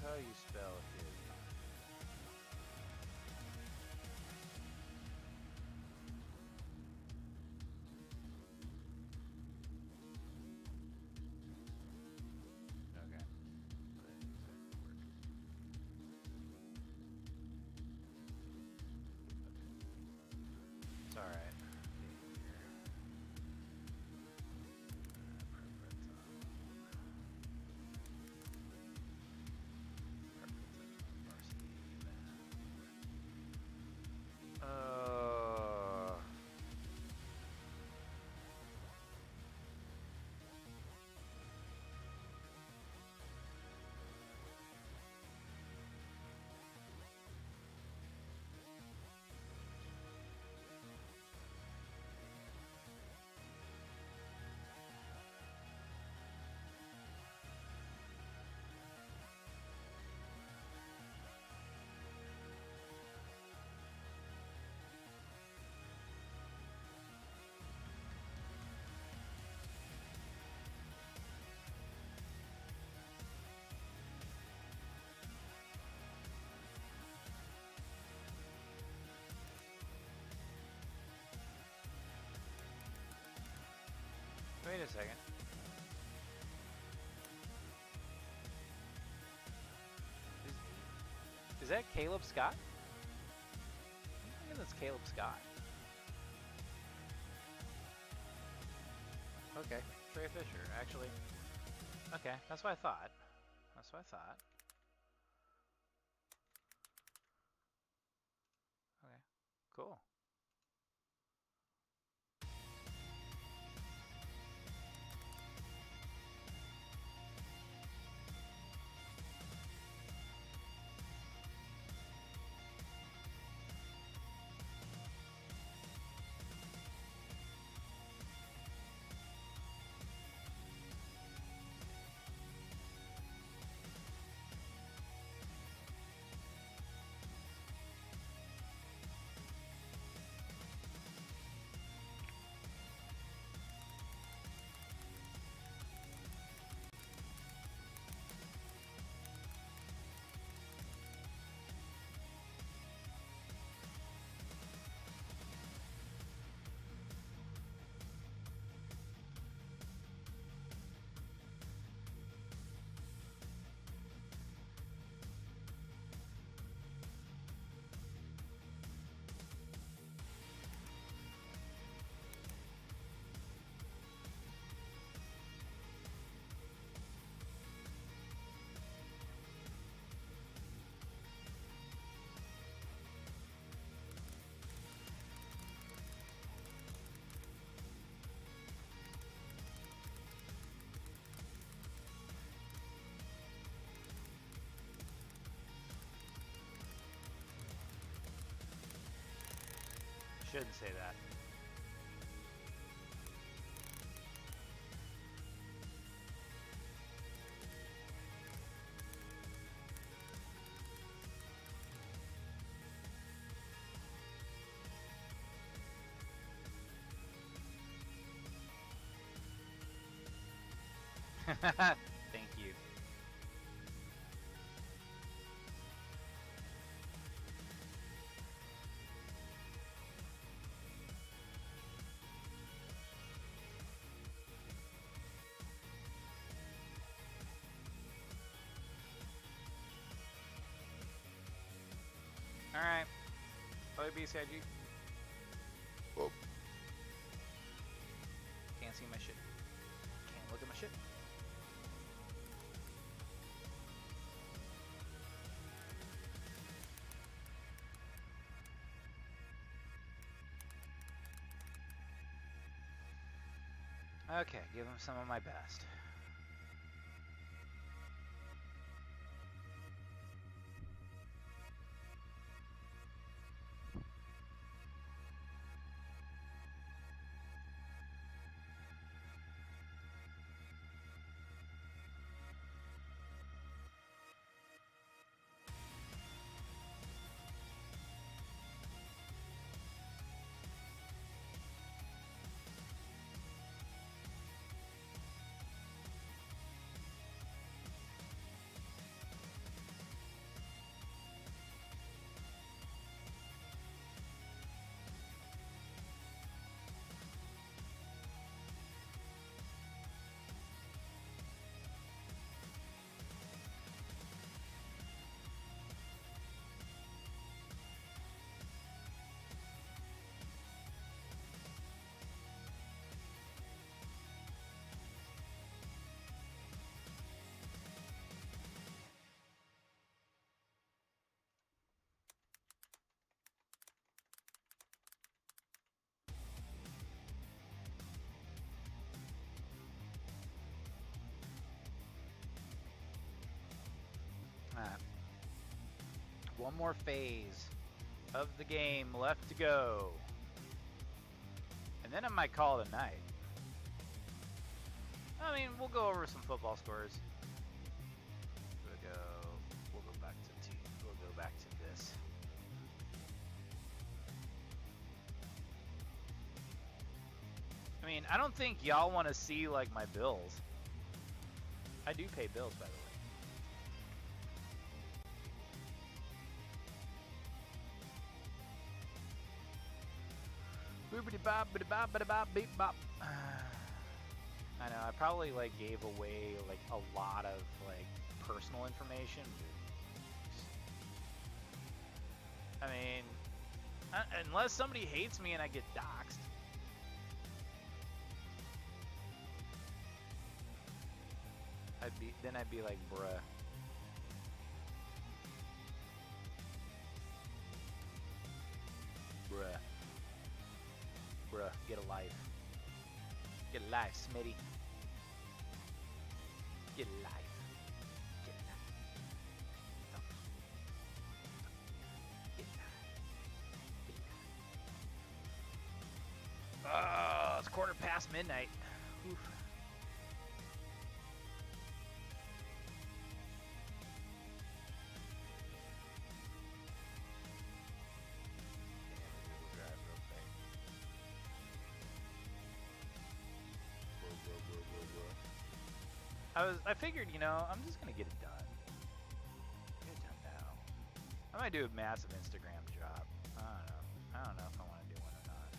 How you spell his? Okay. It's all right. Is that Caleb Scott? I think that's Caleb Scott. Okay, Trey Fisher, actually. Okay, that's what I thought. That's what I thought. Okay, cool. Shouldn't say that. Thank you. Alright. OABCIG. Whoa. Can't see my shit. Can't look at my shit. Okay, give him some of my best. One more phase of the game left to go. And then I might call it a night. I mean, we'll go over some football scores. We'll go back to we'll go back to this. I mean, I don't think y'all want to see like my bills. I do pay bills, by the way. I know, I probably like gave away like a lot of like personal information. I mean, unless somebody hates me and I get doxxed. I'd be like, bruh. Bruh, get a life. Get a life, Smitty. Get a life. Get a life. Get a life. Oh, it's 1:15 midnight. Oof. I figured, you know, I'm just gonna get it done. Get it done now. I might do a massive Instagram drop. I don't know if I want to do one or not.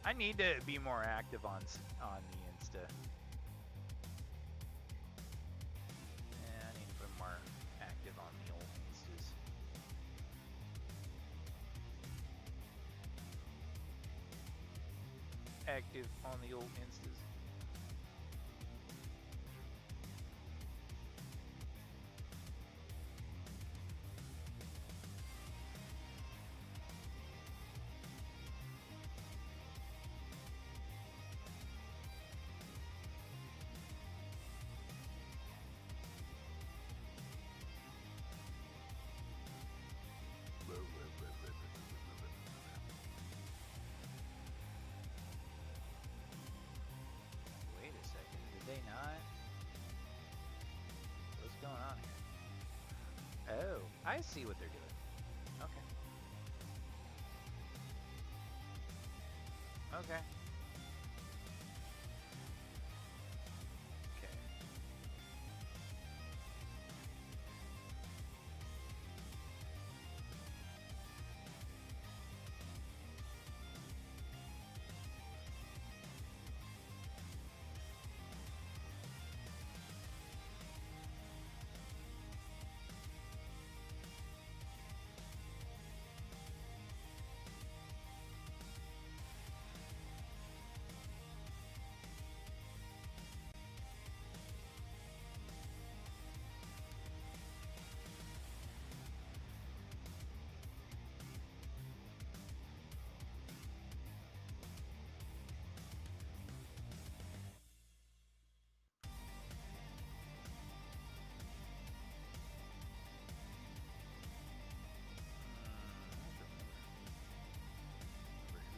I need to be more active on the Insta. Yeah, I need to be more active on the old Instas. Active on the old Instas. Wait a second, did they not? What's going on here? Oh, I see what they're doing. Okay. Okay. Okay.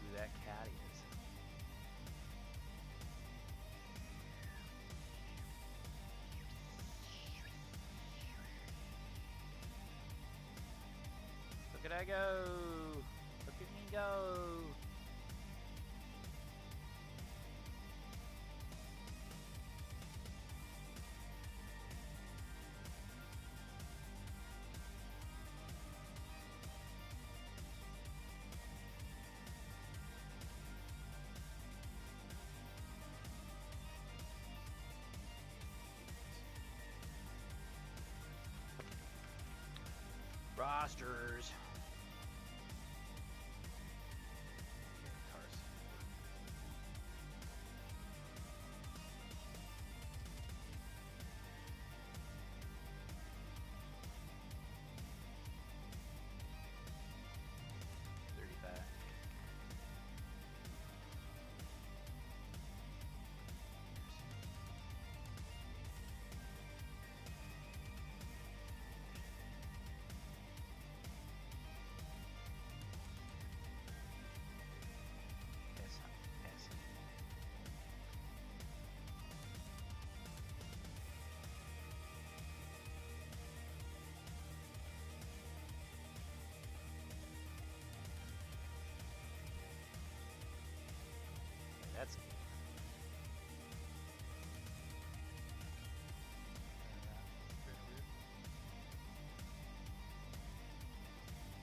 Who that cat is. Look at I go. Look at me go. Rosters. That's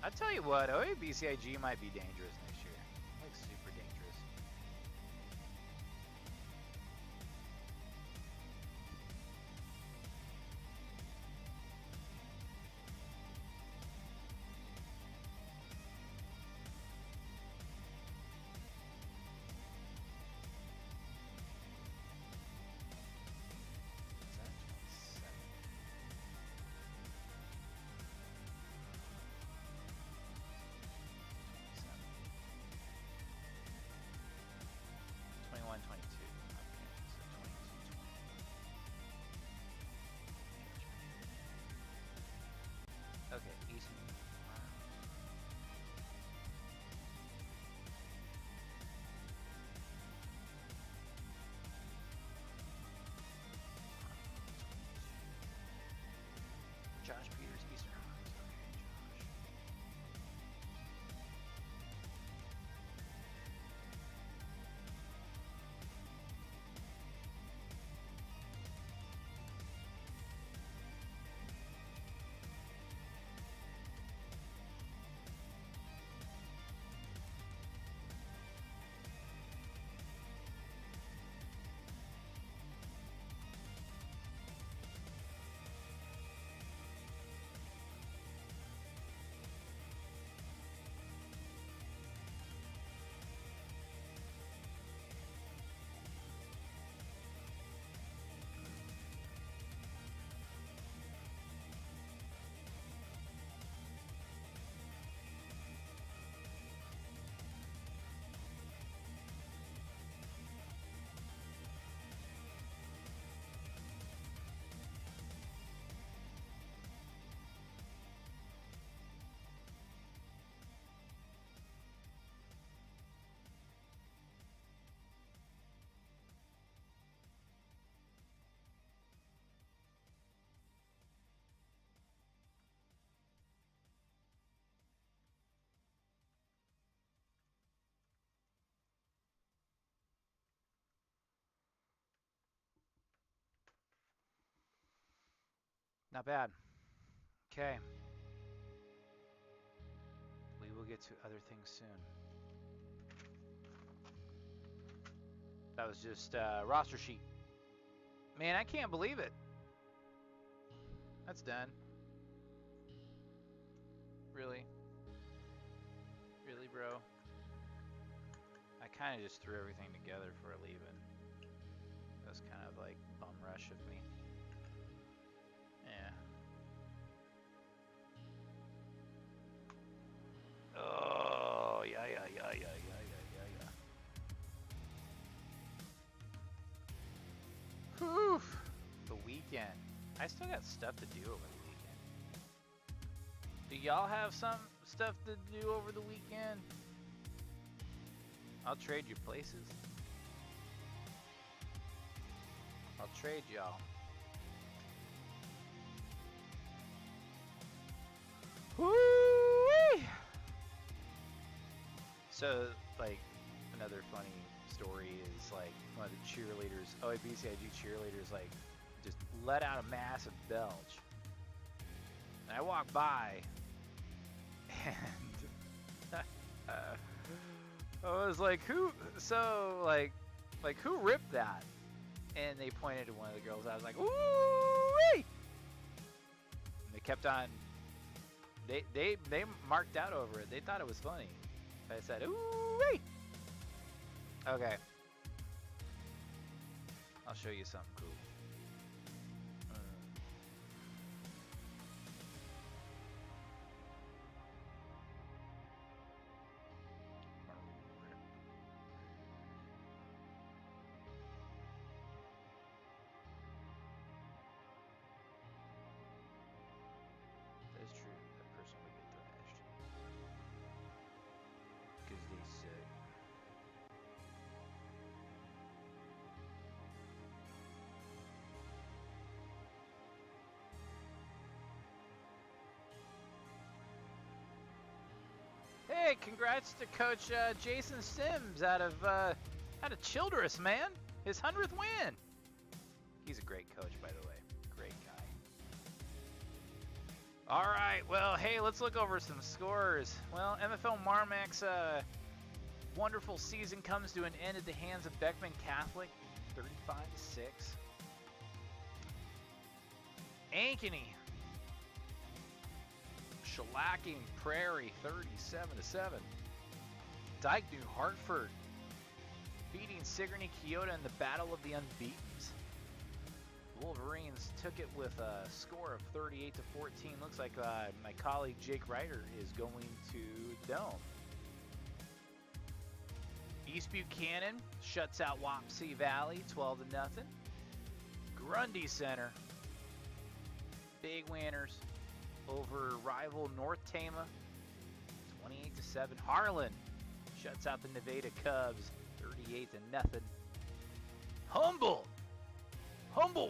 I tell you what, OABCIG might be dangerous next year. Like super dangerous. Not bad. Okay. We will get to other things soon. That was just roster sheet. Man, I can't believe it. That's done. Really? Really, bro? I kind of just threw everything together for leaving. That was kind of like bum rush of me. Yeah. Oh, yeah. Whew. The weekend. I still got stuff to do over the weekend. Do y'all have some stuff to do over the weekend? I'll trade you places. I'll trade y'all. Woo-wee! So, like, another funny story is, like, one of the cheerleaders, OABCIG cheerleaders, like, just let out a massive belch. And I walked by, and I was like, who ripped that? And they pointed to one of the girls. I was like, ooh-wee! And they kept on, they marked out over it. They thought it was funny. I said, ooh-wee! Okay. I'll show you something cool. That is true. That person would get thrashed. Because they suck. Hey, congrats to Coach Jason Sims out of Childress, man. His 100th win. He's a great coach, by the way. Great guy. All right, well, hey, let's look over some scores. Well, MFL Marmax's wonderful season comes to an end at the hands of Beckman Catholic, 35-6. Ankeny shellacking Prairie, 37-7. Dyke New Hartford beating Sigourney Keota in the Battle of the Unbeatens. Wolverines took it with a score of 38-14. Looks like my colleague Jake Ryder is going to Dome. East Buchanan shuts out Wapsie Valley, 12-0. Grundy Center, big winners over rival North Tama, 28-7. Harlan shuts out the Nevada Cubs, 38-0. Humboldt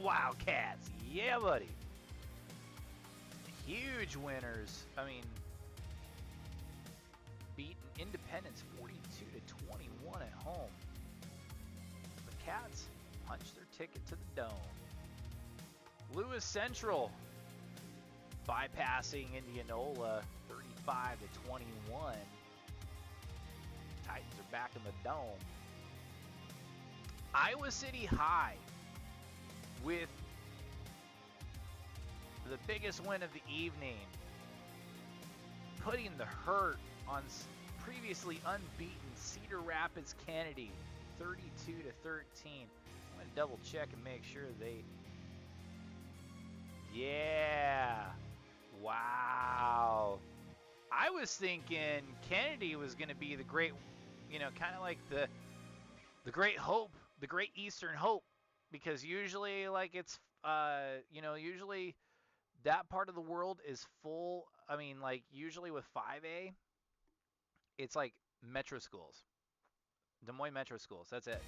Wildcats, yeah, buddy. Huge winners. I mean, beating Independence 42-21 at home. The Cats punched their ticket to the Dome. Lewis Central bypassing Indianola 35-21. Titans are back in the Dome. Iowa City High with the biggest win of the evening, putting the hurt on previously unbeaten Cedar Rapids Kennedy, 32-13. I'm going to double check and make sure they... Yeah. Wow. I was thinking Kennedy was going to be the great, kind of like the great hope, the great Eastern hope, because usually, like, it's, usually that part of the world is full. I mean, like, usually with 5A, it's like metro schools, Des Moines metro schools. That's it.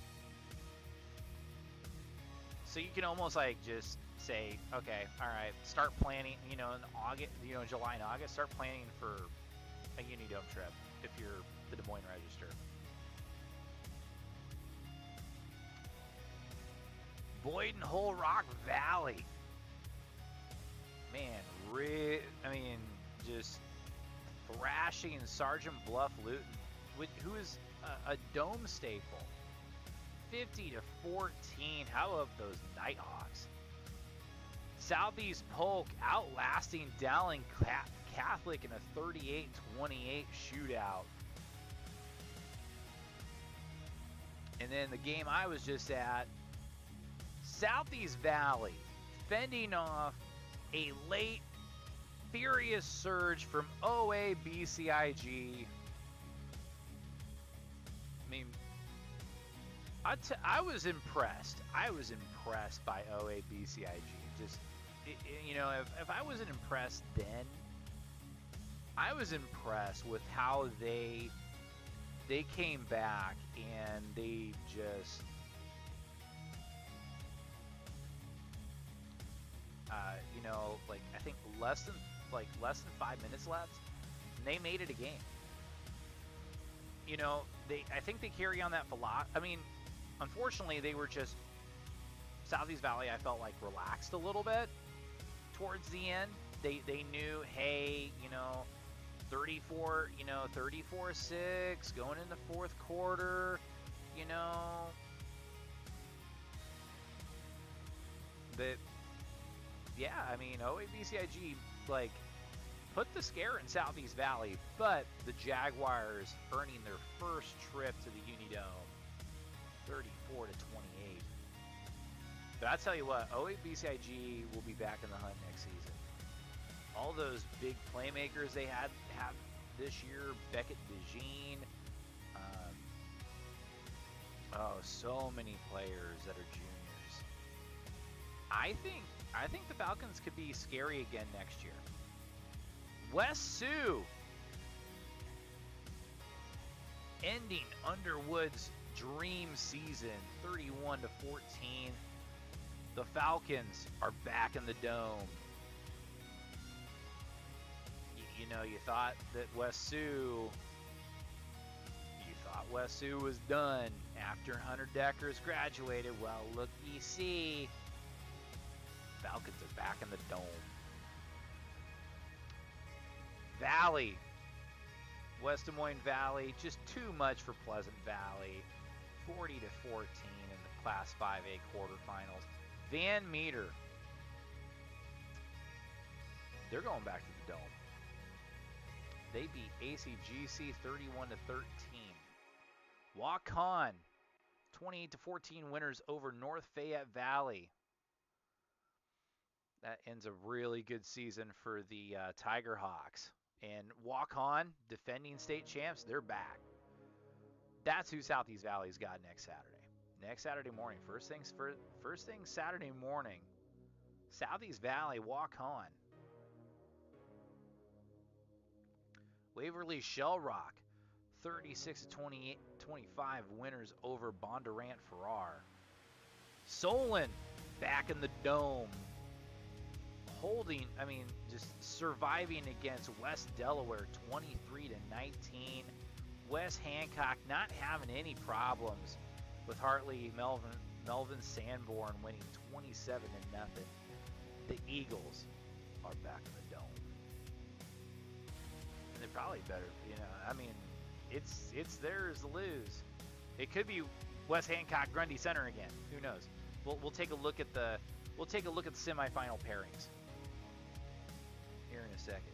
So you can almost like just say, okay, all right, start planning, in August, July and August, start planning for a Unidome trip if you're the Des Moines Register. Boyd and Whole Rock Valley man, just thrashing Sergeant Bluff Luton, who is a dome staple. 50-14. How about those Nighthawks? Southeast Polk outlasting Dowling Catholic in a 38-28 shootout. And then the game I was just at, Southeast Valley fending off a late furious surge from OABCIG. I mean, I was impressed. I was impressed by OABCIG. Just, you know, if I wasn't impressed then, I was impressed with how they came back and they just you know, like I think less than 5 minutes left, and they made it a game. You know, I think they carry on that philosophy. I mean, unfortunately, they were just Southeast Valley. I felt like relaxed a little bit towards the end. They knew, hey, you know, 34, you know, 34-6 going in the fourth quarter, you know. But yeah, I mean, OABCIG like put the scare in Southeast Valley, but the Jaguars earning their first trip to the Unidome, 34-28. But I tell you what, OABCIG will be back in the hunt next season. All those big playmakers they have this year, Beckett DeJean, so many players that are juniors. I think the Falcons could be scary again next year. West Sioux ending Underwood's dream season, 31-14. The Falcons are back in the dome. You know, you thought that West Sioux was done after Hunter Deckers graduated. Well, look, you see, Falcons are back in the dome. Valley, West Des Moines Valley, just too much for Pleasant Valley. 40-14 in the Class 5A quarterfinals. Van Meter, they're going back to the dome. They beat ACGC 31-13. Waukon, 28-14 winners over North Fayette Valley. That ends a really good season for the Tiger Hawks. And Waukon, defending state champs, they're back. That's who Southeast Valley's got next Saturday. Next Saturday morning, first thing Saturday morning, Southeast Valley, Waukon. Waverly Shell Rock, 36-25 winners over Bondurant Farrar. Solon back in the dome, just surviving against West Delaware 23-19. West Hancock not having any problems with Hartley Melvin Sanborn winning 27-0. The Eagles are back in the dome. And they're probably better, you know. I mean, it's theirs to lose. It could be West Hancock Grundy Center again. Who knows? We'll take a look at the semifinal pairings here in a second.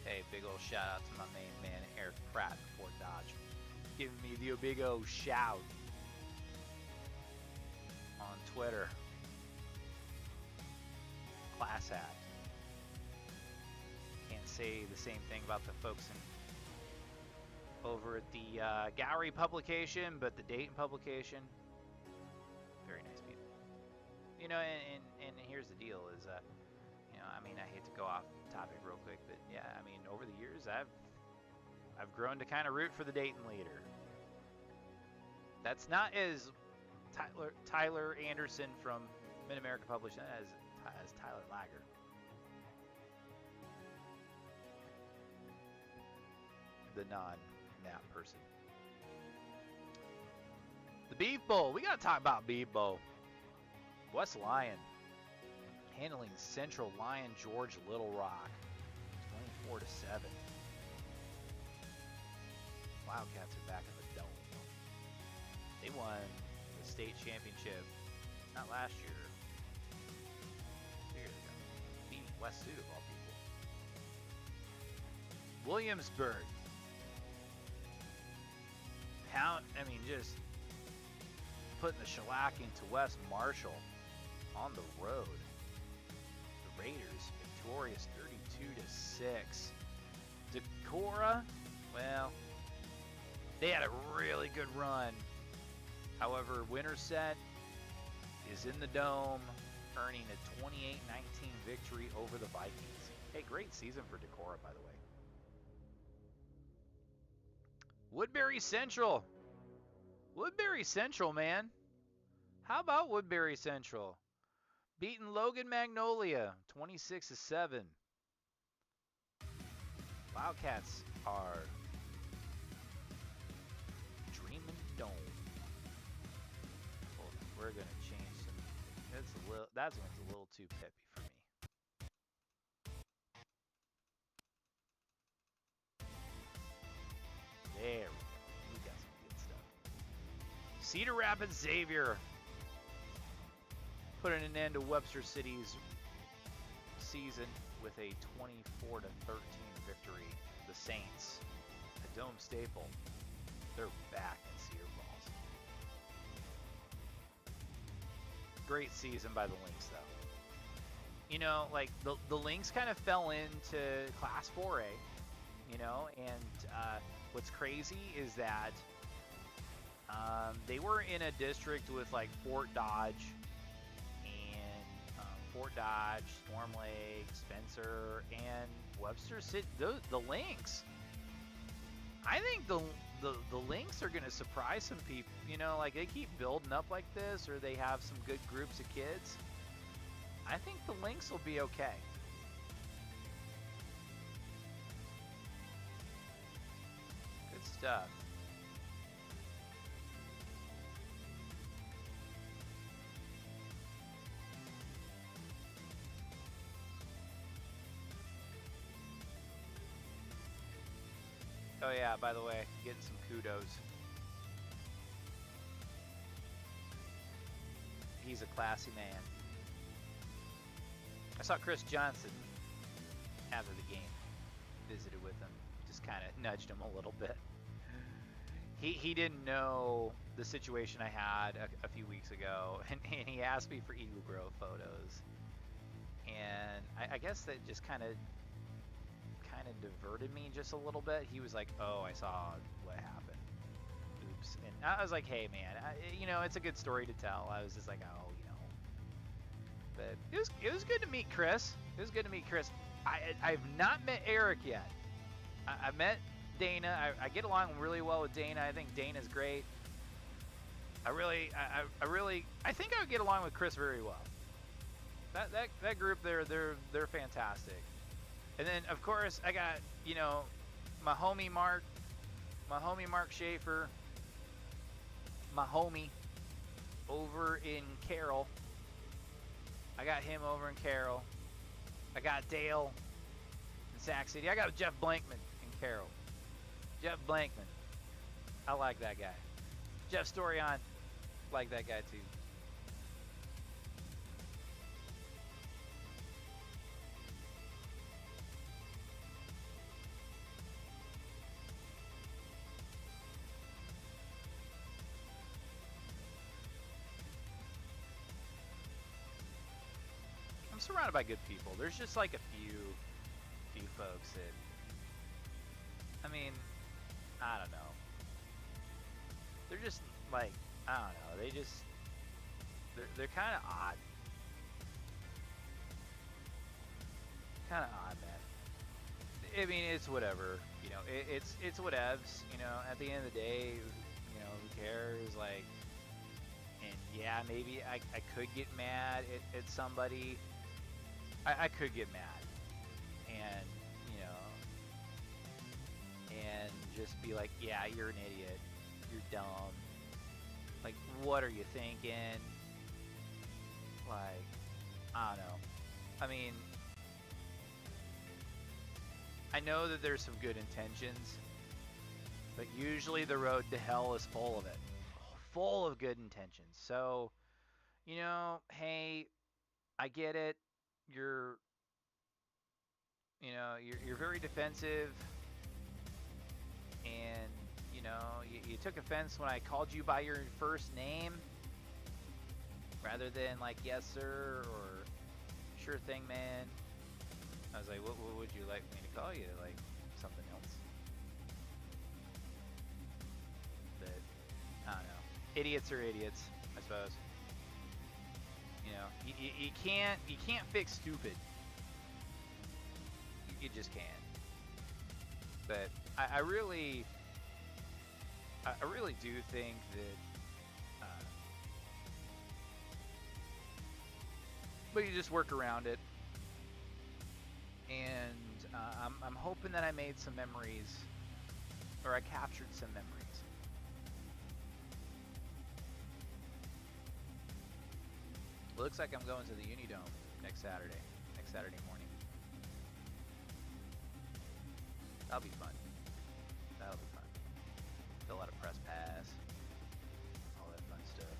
Hey, big old shout out to my main man, Eric Pratt in Fort Dodge. Giving me the big old shout on Twitter. Class act. Can't say the same thing about the folks over at the Gowrie publication, but the Dayton publication, very nice people. You know, and here's the deal is, you know, I mean, I hate to go off topic real quick, but yeah, I mean, over the years, I've grown to kind of root for the Dayton leader. That's not as Tyler Anderson from Mid-America Publishing as Tyler Liger. The non-nap person. The Beef Bowl. We got to talk about Beef Bowl. West Lyon handling Central Lyon George Little Rock 24-7. Wildcats are back in the dome. They won the state championship not last year, 2 years ago. Beat West Sioux of all people. Williamsburg. Just putting the shellacking to West Marshall on the road. The Raiders victorious 32-6. Decorah, well, they had a really good run. However, Winterset is in the dome, earning a 28-19 victory over the Vikings. Hey, great season for Decorah, by the way. Woodbury Central. Woodbury Central, man. How about Woodbury Central? Beating Logan Magnolia 26-7. Wildcats are dreaming dome. Hold on, we're gonna change some. That one's a little too peppy for me. There we go. We got some good stuff. Cedar Rapids Xavier putting an end to Webster City's season with a 24-13 victory. The Saints, a dome staple, they're back in Cedar Falls. Great season by the Lynx, though. You know, like the Lynx kind of fell into Class 4A, you know, and what's crazy is that they were in a district with like Fort Dodge, Storm Lake, Spencer, and Webster City. The Lynx. I think the Lynx are going to surprise some people. You know, like they keep building up like this, or they have some good groups of kids. I think the Lynx will be okay. Good stuff. Oh yeah, by the way, getting some kudos. He's a classy man. I saw Chris Johnson after the game. Visited with him. Just kind of nudged him a little bit. He didn't know the situation I had a few weeks ago, and he asked me for Eagle Grove photos. And I guess that just kind of diverted me just a little bit. He was like, "Oh, I saw what happened. Oops." And I was like, "Hey, man, you know, it's a good story to tell." I was just like, "Oh, you know." But it was good to meet Chris. It was good to meet Chris. I've not met Eric yet. I met Dana. I get along really well with Dana. I think Dana's great. I think I would get along with Chris very well. That group they're fantastic. And then, of course, I got, you know, my homie Mark Schaefer, my homie over in Carroll. I got him over in Carroll. I got Dale in Sac City. I got Jeff Blankman in Carroll. Jeff Blankman. I like that guy. Jeff Storion, like that guy too. I'm surrounded by good people. There's just like a few folks that, I mean, I don't know. They're just like, I don't know. They're kind of odd. kind of odd, man. I mean, it's whatever. You know, it's whatevs. You know, at the end of the day, you know, who cares? Like, and yeah, maybe I could get mad at somebody. I could get mad, and you know, and just be like, yeah, you're an idiot. You're dumb. Like, what are you thinking? Like, I don't know. I mean, I know that there's some good intentions, but usually the road to hell is full of it. Full of good intentions. So, you know, hey, I get it. You're, you know, you're very defensive, and you know, you took offense when I called you by your first name rather than like yes sir or sure thing man. I was like, what would you like me to call you? Like something else? But I don't know. Idiots are idiots, I suppose. You know, you can't fix stupid. You just can't. But I really do think that, but you just work around it. And I'm hoping that I made some memories, or I captured some memories. Looks like I'm going to the Unidome next Saturday morning. That'll be fun. That'll be fun. Fill out a press pass, all that fun stuff.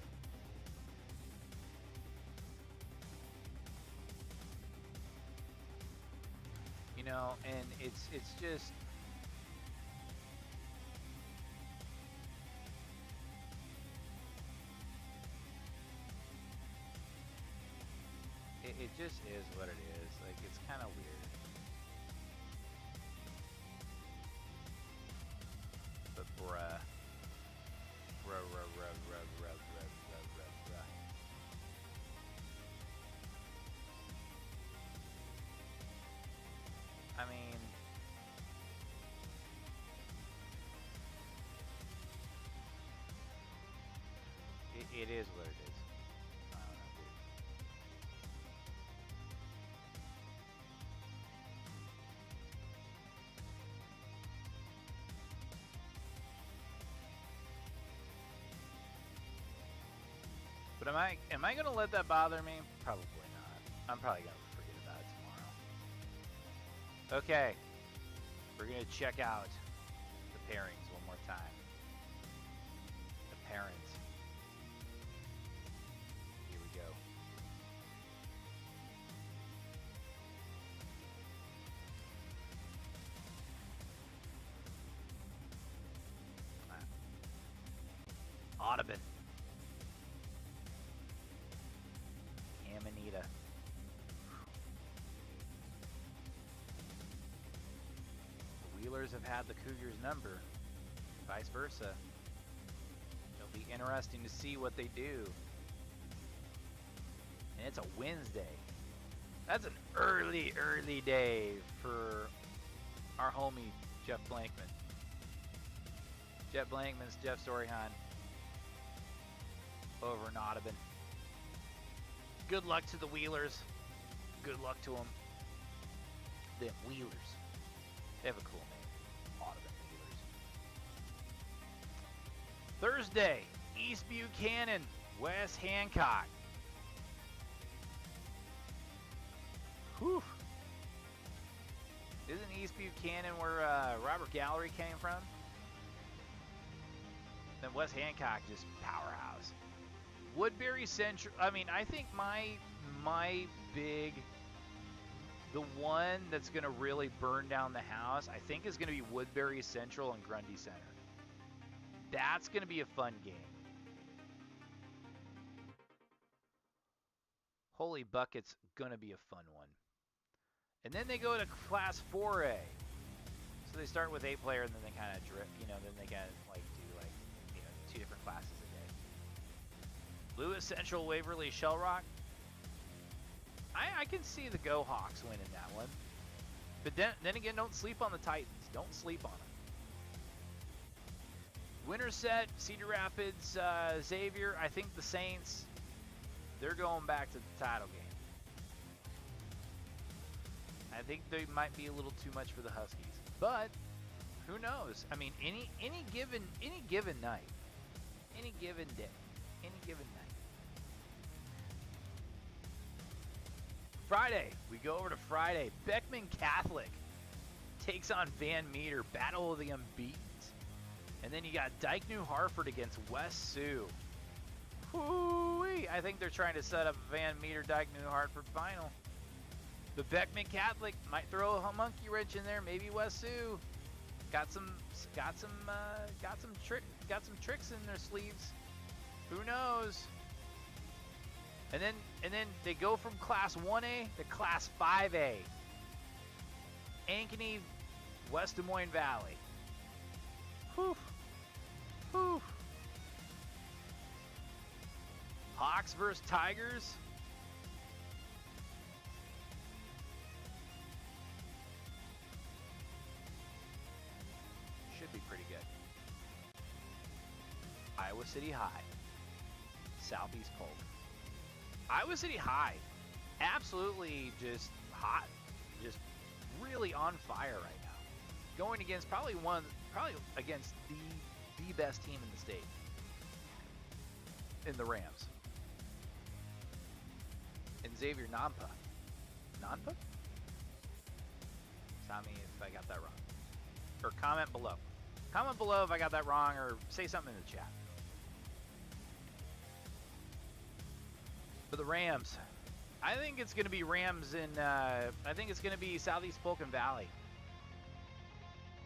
You know, and it's just it just is what it is. Like, it's kind of weird. But bruh. Bruh. I mean, it is what it is. I don't know, dude. But am I gonna let that bother me? Probably not. I'm probably gonna forget about it tomorrow. Okay, we're gonna check out the pairings one more time. The parents. Here we go. Audubon. Amanita. The Wheelers have had the Cougars' number. Vice versa. It'll be interesting to see what they do. And it's a Wednesday. That's an early day for our homie Jeff Blankman. Jeff Blankman's Jeff Storyhan over in Audubon. Good luck to the Wheelers. Good luck to them. Them Wheelers. They have a cool name. Audubon Wheelers. Thursday, East Buchanan, West Hancock. Whew. Isn't East Buchanan where Robert Gallery came from? Then West Hancock, just powerhouse. Woodbury Central. I mean, I think my big, the one that's gonna really burn down the house, I think is gonna be Woodbury Central and Grundy Center. That's gonna be a fun game. Holy buckets, gonna be a fun one. And then they go to Class 4A. So they start with 8-player, and then they kind of drift, you know, then they kind of like do like, you know, 2 different classes a day. Lewis Central, Waverly, Shell Rock. I can see the Go Hawks winning that one. But then again, don't sleep on the Titans. Don't sleep on them. Winner set, Cedar Rapids, Xavier. I think the Saints, they're going back to the title game. I think they might be a little too much for the Huskies. But who knows? I mean, any given night, any given day, any given night. Friday, we go over to Friday. Beckman Catholic takes on Van Meter, battle of the unbeatens. And then you got Dyke New Hartford against West Sioux. Whoo-wee. I think they're trying to set up Van Meter Dyke New Hartford final. The Beckman Catholic might throw a monkey wrench in there. Maybe West Sioux got some tricks in their sleeves. Who knows? And then they go from Class 1A to Class 5A. Ankeny, West Des Moines Valley. Whew. Whew. Hawks versus Tigers. Should be pretty good. Iowa City High. Southeast Polk. Iowa City High, absolutely just hot, just really on fire right now. Going against probably against the best team in the state, in the Rams. And Xavier Nampa. Nampa? Tell me if I got that wrong. Or comment below. Comment below if I got that wrong, or say something in the chat. For the Rams, I think it's going to be Rams in, I think it's going to be Southeast Polk and Valley.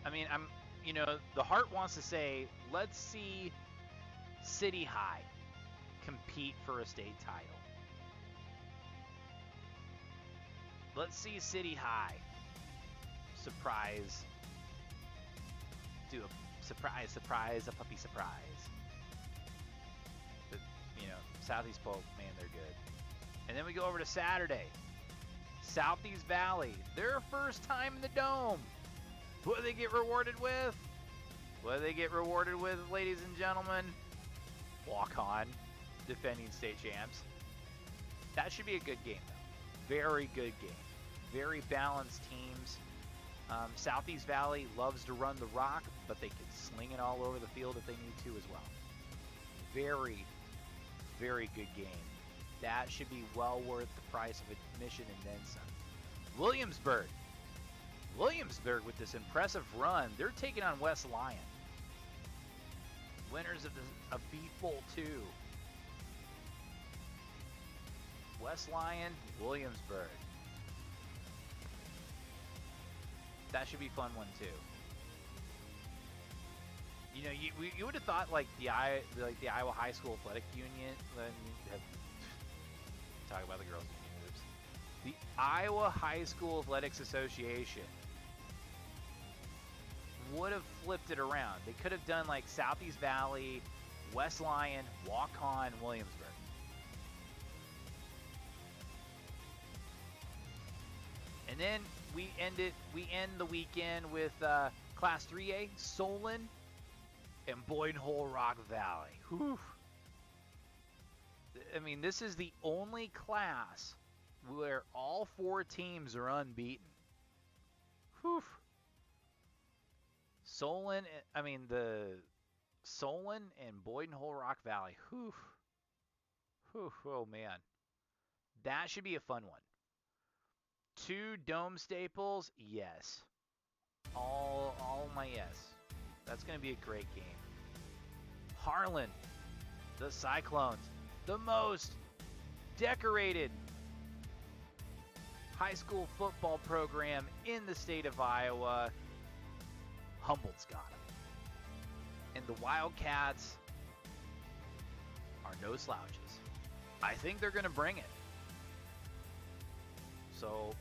I mean, the heart wants to say, let's see City High compete for a state title. Let's see City High surprise, do a surprise, a puppy surprise. But, Southeast Polk, man, they're good. And then we go over to Saturday. Southeast Valley, their first time in the Dome. What do they get rewarded with? What do they get rewarded with, ladies and gentlemen? Walk-on, defending state champs. That should be a good game, though. Very good game. Very balanced teams. Southeast Valley loves to run the rock, but they can sling it all over the field if they need to as well. Very, very good game. That should be well worth the price of admission and then some. Williamsburg with this impressive run, they're taking on West Lyon. Winners of Beef Bowl 2. West Lyon, Williamsburg. That should be a fun one too. You would have thought like the Iowa High School Athletic Union. Talk about the girls' union. The Iowa High School Athletics Association would have flipped it around. They could have done like Southeast Valley, West Lyon, Walk-on, Williamsburg. And then we end the weekend with Class 3A, Solon and Boyd and Hole Rock Valley. Whew. I mean, this is the only class where all four teams are unbeaten. Whew. The Solon and Boyd and Hole Rock Valley. Whew. Whew. Oh, man. That should be a fun one. 2 dome staples, yes. All my yes. That's going to be a great game. Harlan, the Cyclones, the most decorated high school football program in the state of Iowa. Humboldt's got them. And the Wildcats are no slouches. I think they're going to bring it. So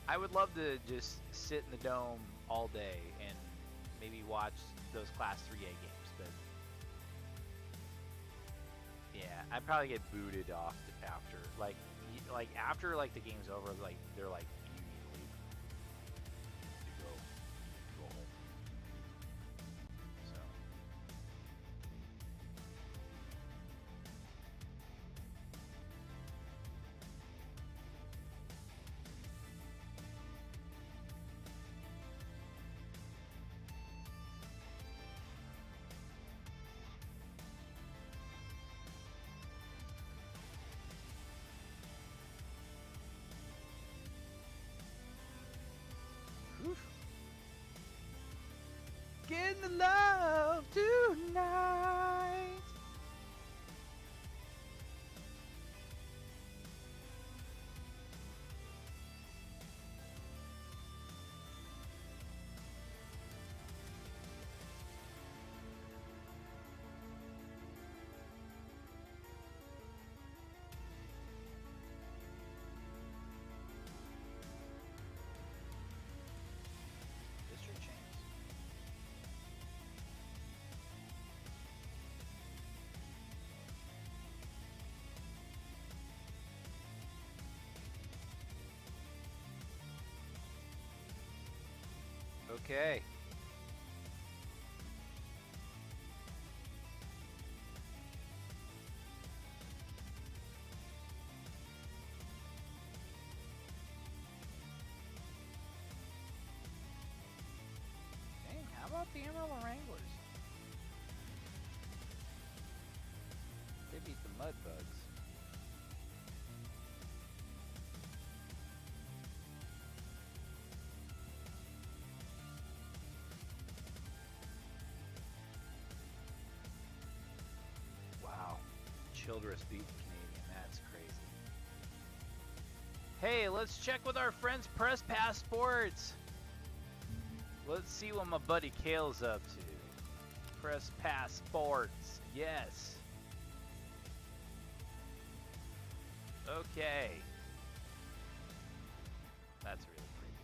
I would love to just sit in the dome all day and maybe watch those Class 3A games, but yeah, I'd probably get booted off after. like after like the game's over, like they're like, you need to leave. You go home. So. Getting the love tonight. District chains. Okay. Dang, how about the Amarillo Wranglers? They beat the Mudbugs. Wow. Childress beat the Canadian. That's crazy. Hey, let's check with our friends Press Passports. Let's see what my buddy Kale's up to. Press Passports. Yes. Okay. That's really pretty.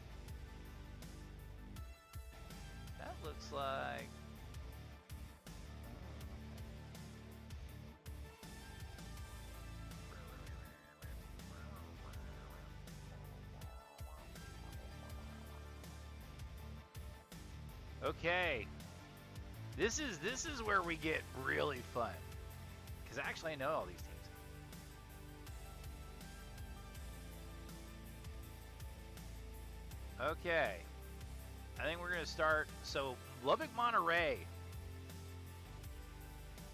That looks like... Okay. This is where we get really fun. Because actually I know all these teams. Okay. I think we're going to start. So, Lubbock Monterey.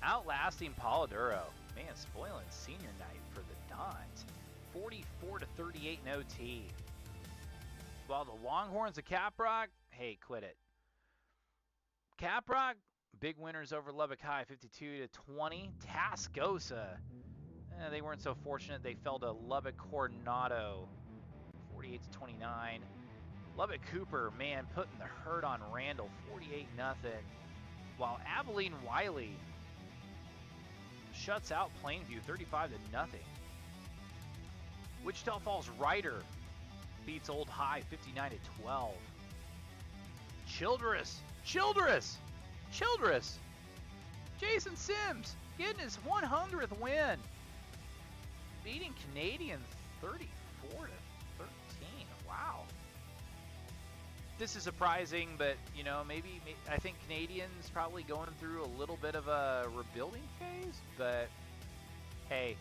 Outlasting Polidoro. Man, spoiling senior night for the Dons. 44-38 in OT. While the Longhorns of Caprock, hey, quit it. Caprock, big winners over Lubbock High, 52-20. Tascosa, they weren't so fortunate. They fell to Lubbock Coronado, 48-29. Lubbock Cooper, man, putting the hurt on Randall, 48-0. While Abilene Wiley shuts out Plainview, 35-0. Wichita Falls Ryder beats Old High, 59-12. Childress! Jason Sims getting his 100th win. Beating Canadian 34-13. Wow. This is surprising, but, you know, maybe I think Canadians probably going through a little bit of a rebuilding phase, but, hey,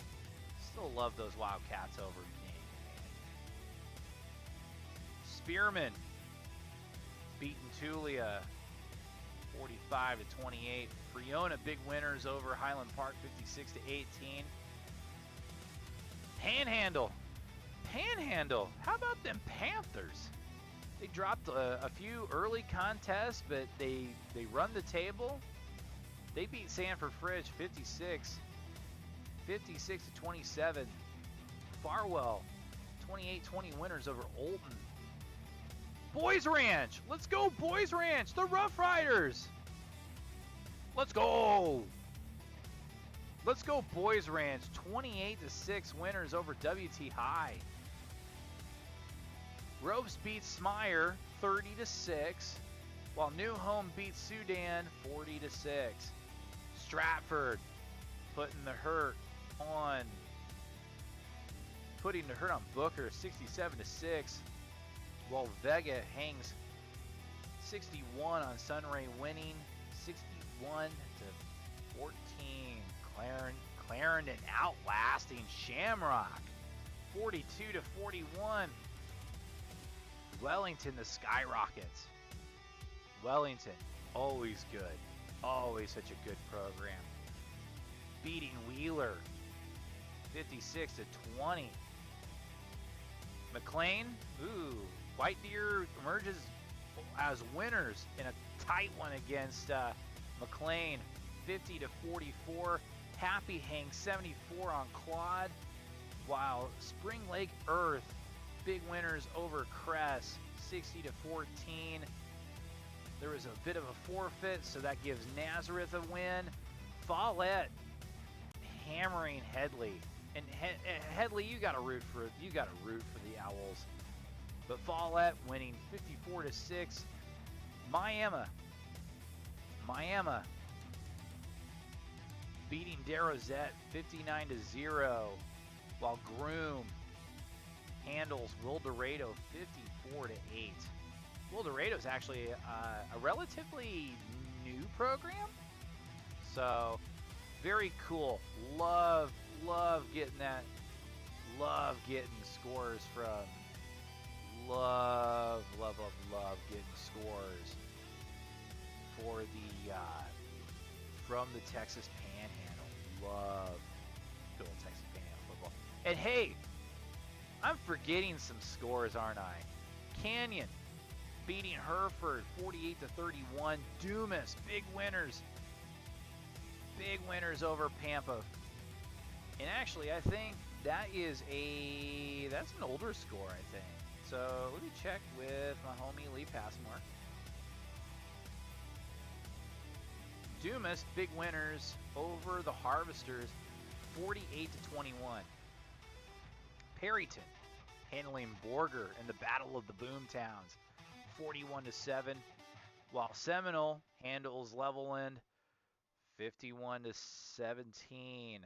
still love those Wildcats over Canadian. Spearman beating Tulia 45-28. Friona big winners over Highland Park 56-18. Panhandle. How about them Panthers? They dropped a few early contests, but they run the table. They beat Sanford Fridge 56-27. Farwell 28-20 winners over Olden. Boys Ranch! Let's go, Boys Ranch! The Rough Riders! Let's go! Let's go, Boys Ranch. 28-6 winners over WT High. Ropes beats Smyre 30-6, while New Home beats Sudan 40-6. Stratford putting the hurt on putting the hurt on Booker, 67-6, while Vega hangs 61 on Sunray, winning 61-14. Clarendon outlasting Shamrock, 42-41. Wellington, the Skyrockets. Wellington, always good. Always such a good program. Beating Wheeler, 56-20. McLean, White Deer emerges as winners in a tight one against McLean, 50-44. Happy hangs 74 on Claude, while Spring Lake Earth, big winners over Cress, 60-14. There was a bit of a forfeit, so that gives Nazareth a win. Follett hammering Headley, and Headley, you got to root for the Owls. But Follett winning 54-6. Miami beating DeRosette 59-0, while Groom handles Will Dorado 54-8. Will Dorado is actually a relatively new program, so very cool. Love getting that. Love getting scores from. Love getting scores for the from the Texas Panhandle. Love good old Texas Panhandle football. And hey, I'm forgetting some scores, aren't I? Canyon beating Hereford 48-31. Dumas, big winners over Pampa. And actually, I think that's an older score, I think. So let me check with my homie Lee Passmore. Dumas, big winners over the Harvesters, 48-21. Perryton handling Borger in the Battle of the Boomtowns, 41-7, while Seminole handles Levelland, 51-17.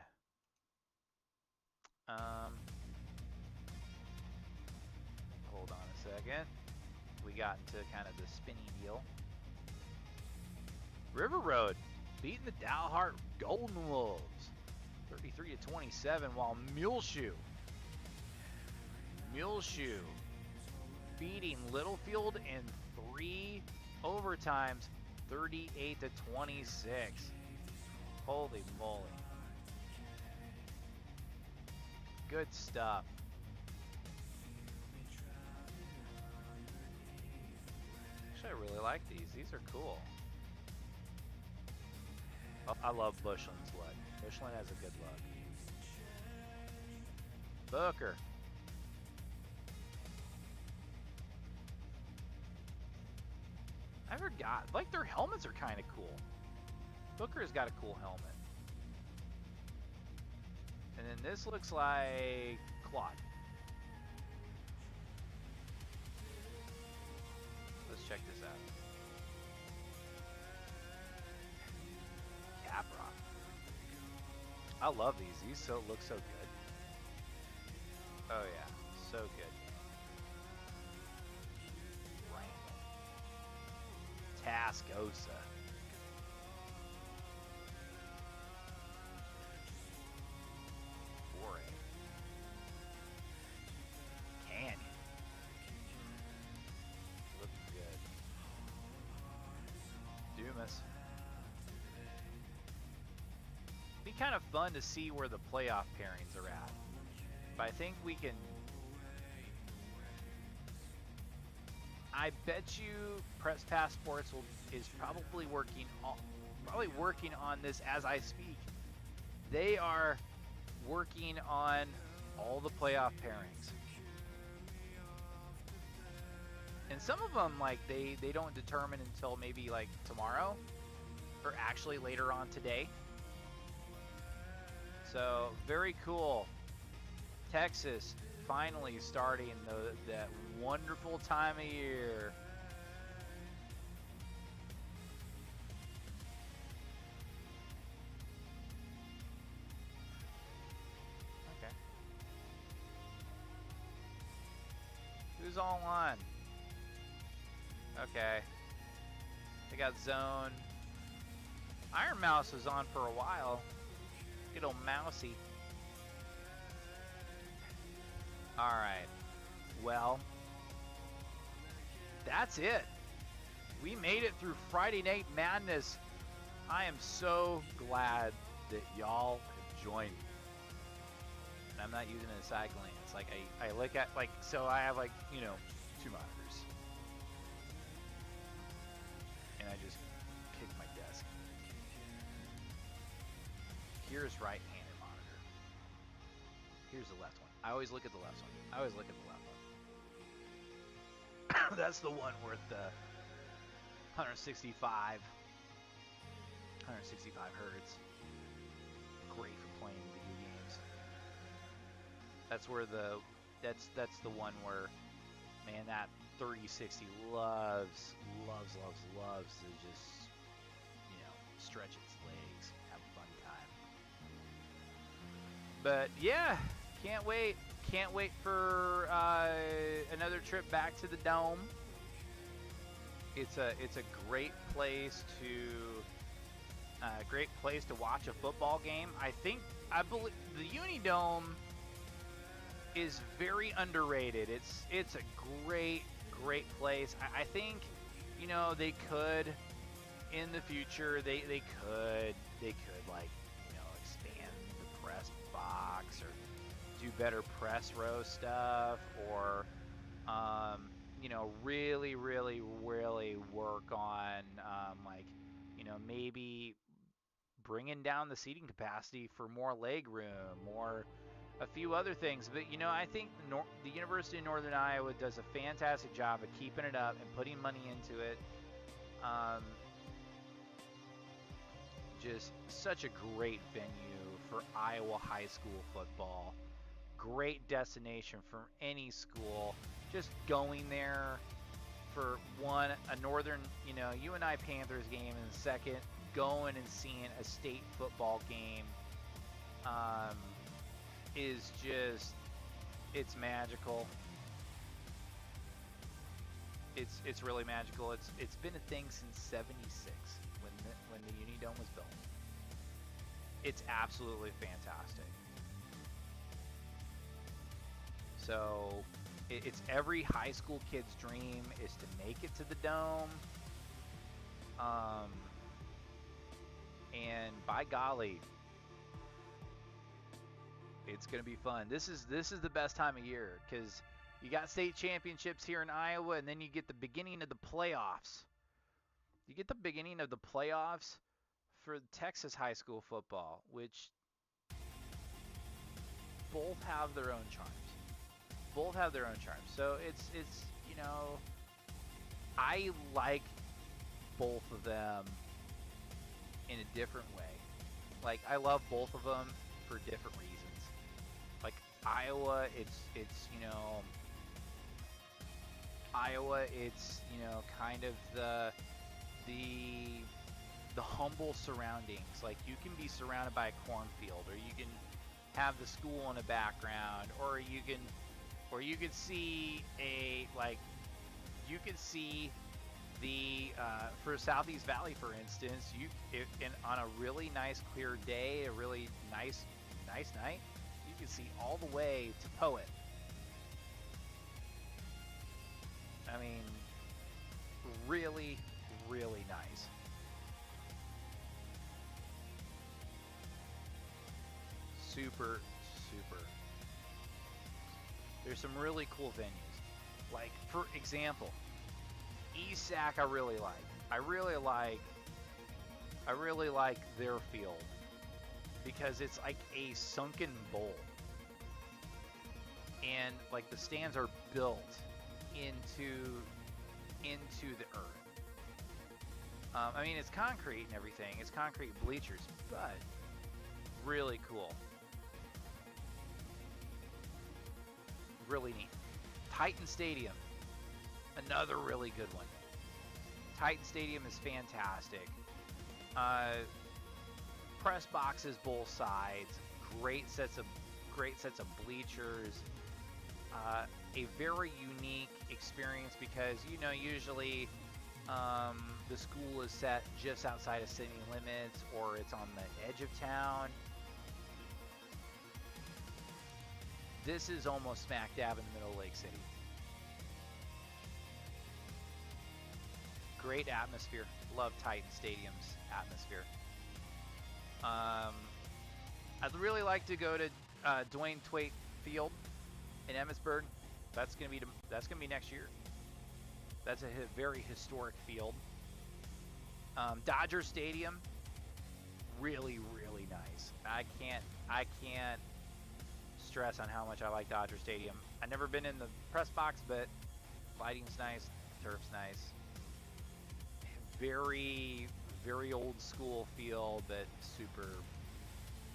Hold on a second. We got into kind of the spinny deal. River Road beating the Dalhart Golden Wolves, 33-27, while Muleshoe beating Littlefield in 3 overtimes, 38-26. Holy moly. Good stuff. Actually, I really like these. These are cool. Oh, I love Bushland's look. Bushland has a good look. Booker. I forgot. Like, their helmets are kind of cool. Booker's got a cool helmet. And then this looks like Claude. Let's check this out. Caprock. I love these. These look so good. Oh yeah, so good. Tascosa. Foray. Canyon. Looking good. Dumas. Be kind of fun to see where the playoff pairings are at. But I think we can. I bet you Press Passports is probably working on this as I speak. They are working on all the playoff pairings, and some of them like they don't determine until maybe like tomorrow, or actually later on today. So very cool. Texas finally starting that wonderful time of year. Okay. who's all on? Okay. They got Zone. Iron Mouse was on for a while. Good old Mousy. Alright. Well, that's it. We made it through Friday Night Madness. I am so glad that y'all have joined me. And I'm not using it as cycling. It's like I look at, like, so I have, like, you know, 2 monitors. And I just kick my desk. Here's right-handed monitor. Here's the left one. I always look at the left one. I always look at the left one. That's the one worth the 165 hertz. Great for playing video games. That's where that's the one where, man, that 3060 loves to just, you know, stretch its legs, have a fun time. But yeah, can't wait for another trip back to the Dome. It's a great place to watch a football game. I believe the Unidome is very underrated. It's a great place. I think, you know, they could in the future they could like, you know, expand the press box or do better press row stuff, or you know, really work on like, you know, maybe bringing down the seating capacity for more leg room or a few other things. But, you know, I think the University of Northern Iowa does a fantastic job of keeping it up and putting money into it. Just such a great venue for Iowa high school football. Great destination for any school. Just going there for one, a Northern, you know, UNI Panthers game, and second, going and seeing a state football game is just, it's magical. It's really magical. It's been a thing since '76 when the Unidome was built. It's absolutely fantastic. So it's every high school kid's dream is to make it to the Dome. And by golly, it's going to be fun. This is the best time of year because you got state championships here in Iowa, and then you get the beginning of the playoffs. You get the beginning of the playoffs for Texas high school football, which both have their own charms. So it's you know, I like both of them in a different way. Like, I love both of them for different reasons. Like Iowa, it's you know, kind of the humble surroundings. Like, you can be surrounded by a cornfield, or you can have the school in the background, or you can see the for Southeast Valley, for instance, on a really nice clear day, a really nice night, you can see all the way to Poet. I mean, really nice. Super. There's some really cool venues. Like, for example, ESAC I really like their field because it's like a sunken bowl. And like the stands are built into the earth. I mean, it's concrete and everything. It's concrete bleachers, but really cool. Really neat. Titan Stadium, another really good one. Titan Stadium is fantastic. Press boxes both sides. Great sets of bleachers. a very unique experience because, you know, usually the school is set just outside of city limits or it's on the edge of town. This is almost smack dab in the middle of Lake City. Great atmosphere. Love Titan Stadium's atmosphere. I'd really like to go to Dwayne Twait Field in Emmitsburg. That's gonna be next year. That's a very historic field. Dodger Stadium, really, really nice. I can't stress on how much I like Dodger Stadium. I've never been in the press box, but lighting's nice, turf's nice. Very, very old school feel, but super.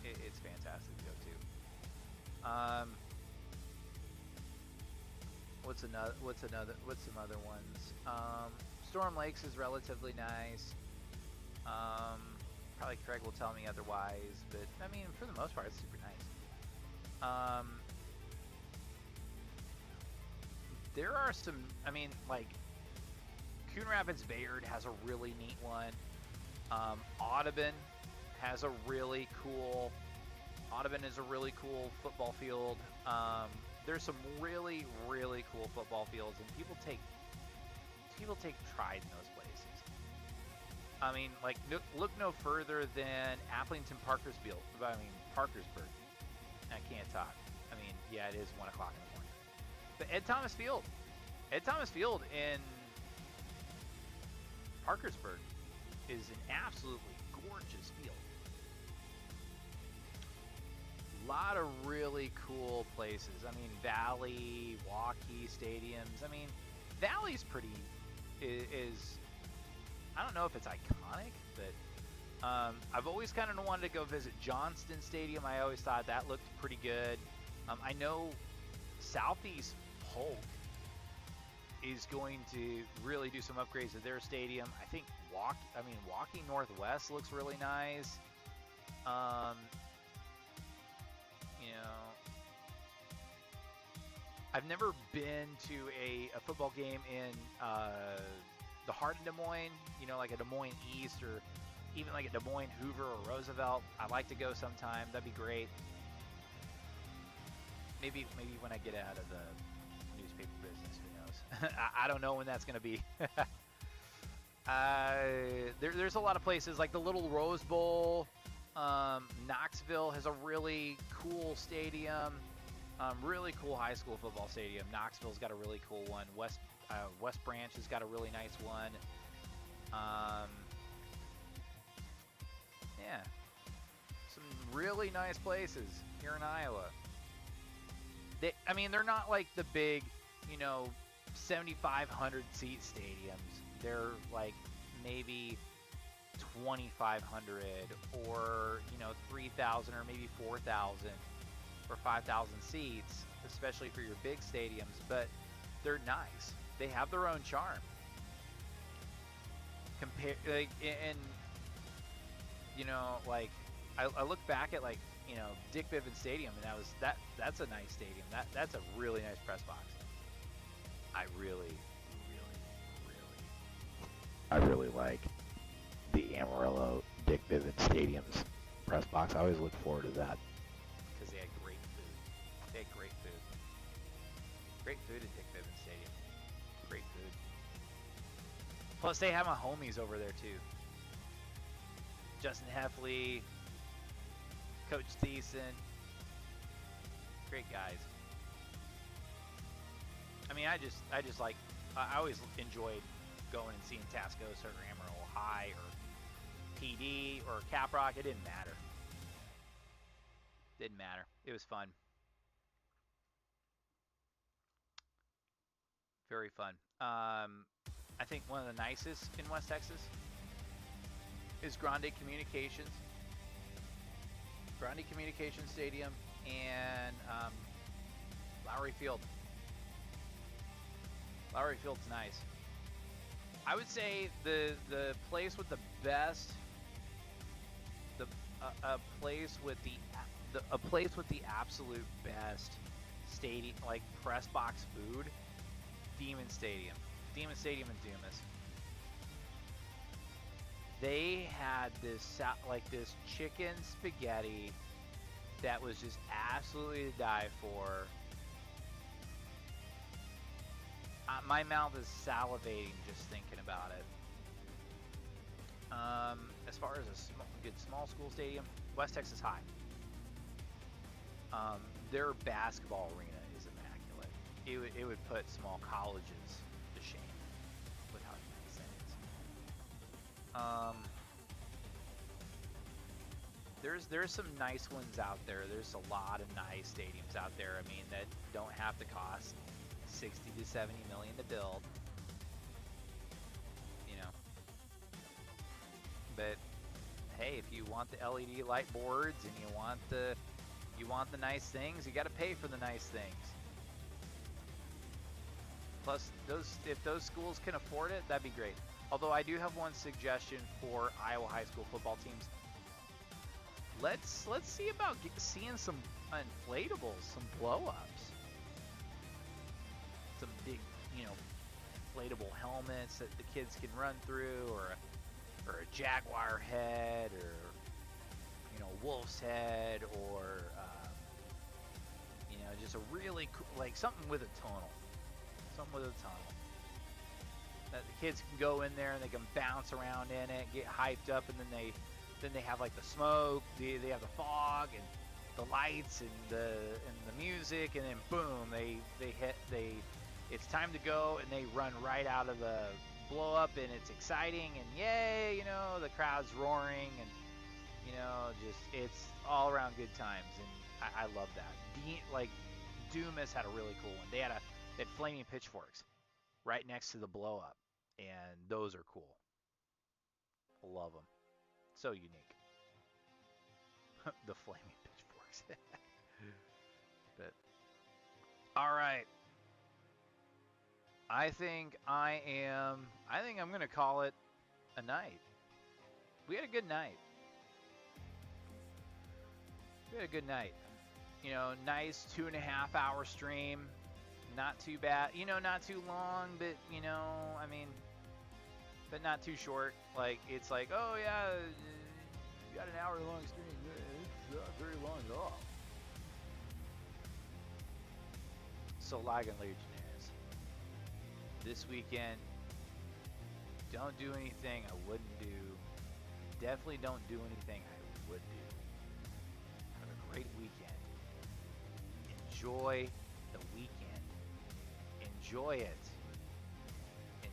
It's fantastic to go to. What's some other ones? Storm Lakes is relatively nice. Probably Craig will tell me otherwise, but I mean, for the most part, it's super nice. There are some, I mean, like, Coon Rapids Bayard has a really neat one. Audubon has a really cool, Audubon is a really cool football field. There's some really, really cool football fields, and people take pride in those places. I mean, like, look no further than Applington Parkersfield. I mean, Parkersburg. I can't talk. I mean, yeah, it is 1 o'clock in the morning. But Ed Thomas Field in Parkersburg is an absolutely gorgeous field. A lot of really cool places. I mean, Valley, Waukee stadiums. I mean, Valley's pretty, is I don't know if it's iconic, but I've always kind of wanted to go visit Johnston Stadium. I always thought that looked pretty good. I know Southeast Polk is going to really do some upgrades to their stadium. I think Waukee Northwest looks really nice. You know, I've never been to a football game in the heart of Des Moines, you know, like a Des Moines East or even like a Des Moines, Hoover, or Roosevelt. I'd like to go sometime. That'd be great. Maybe when I get out of the newspaper business, who knows? I don't know when that's going to be. There's a lot of places like the Little Rose Bowl. Knoxville has a really cool stadium, really cool high school football stadium. Knoxville's got a really cool one. West Branch has got a really nice one. Yeah, some really nice places here in Iowa. They're not like the big, 7,500 seat stadiums. They're like maybe 2,500 or 3,000 or maybe 4,000 or 5,000 seats, especially for your big stadiums. But they're nice. They have their own charm. I look back at Dick Bivens Stadium, and that's a nice stadium. That's a really nice press box. I really like the Amarillo Dick Bivens Stadium's press box. I always look forward to that because they had great food. Great food at Dick Bivens Stadium. Great food. Plus, they have my homies over there too. Justin Heffley, Coach Thiessen, great guys. I mean, I always enjoyed going and seeing Tascosa or Amarillo High or PD or Caprock. It didn't matter. It was fun. Very fun. I think one of the nicest in West Texas is Grande Communications. Grande Communications Stadium and Lowry Field. Lowry Field's nice. I would say the place with the best, a place with the absolute best stadium, like press box food, Demon Stadium in Dumas. They had this like this chicken spaghetti that was just absolutely to die for. My mouth is salivating just thinking about it. As far as a good small school stadium, West Texas High. Their basketball arena is immaculate. It would put small colleges to shame with how nice that is. There's some nice ones out there. There's a lot of nice stadiums out there. I mean, that don't have to cost 60 to 70 million to build. You know. But hey, if you want the LED light boards and you want the nice things, you got to pay for the nice things. Plus, if those schools can afford it, that'd be great. Although I do have one suggestion for Iowa high school football teams. Let's see about seeing some inflatables, some blow-ups, some big, inflatable helmets that the kids can run through, or a jaguar head, or wolf's head, or just a really cool, like something with a tunnel, that the kids can go in there and they can bounce around in it, get hyped up, and then they have like the smoke, they have the fog and the lights and the music, and then boom, it's time to go, and they run right out of the blow up, and it's exciting, and yay, the crowd's roaring, and it's all around good times, and I love that. Dumas had a really cool one. They had flaming pitchforks right next to the blow up, and those are cool. Love them. So unique. The flaming pitchforks. But all right. I think I'm gonna call it a night. We had a good night. Nice 2.5 hour stream. Not too bad. Not too long, but but not too short. Like, it's like, oh yeah, you got an hour long stream. It's not very long at all. So, Liger Legionnaires, this weekend, don't do anything I wouldn't do. Definitely don't do anything I would do. Have a great weekend. Enjoy the weekend. Enjoy it.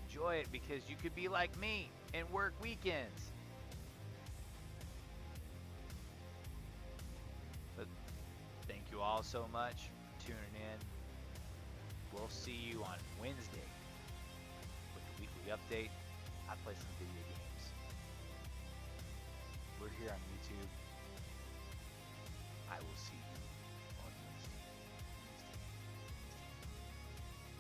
Enjoy it, because you could be like me and work weekends. But thank you all so much for tuning in. We'll see you on Wednesday with the weekly update. I play some video games. We're here on YouTube. I will see you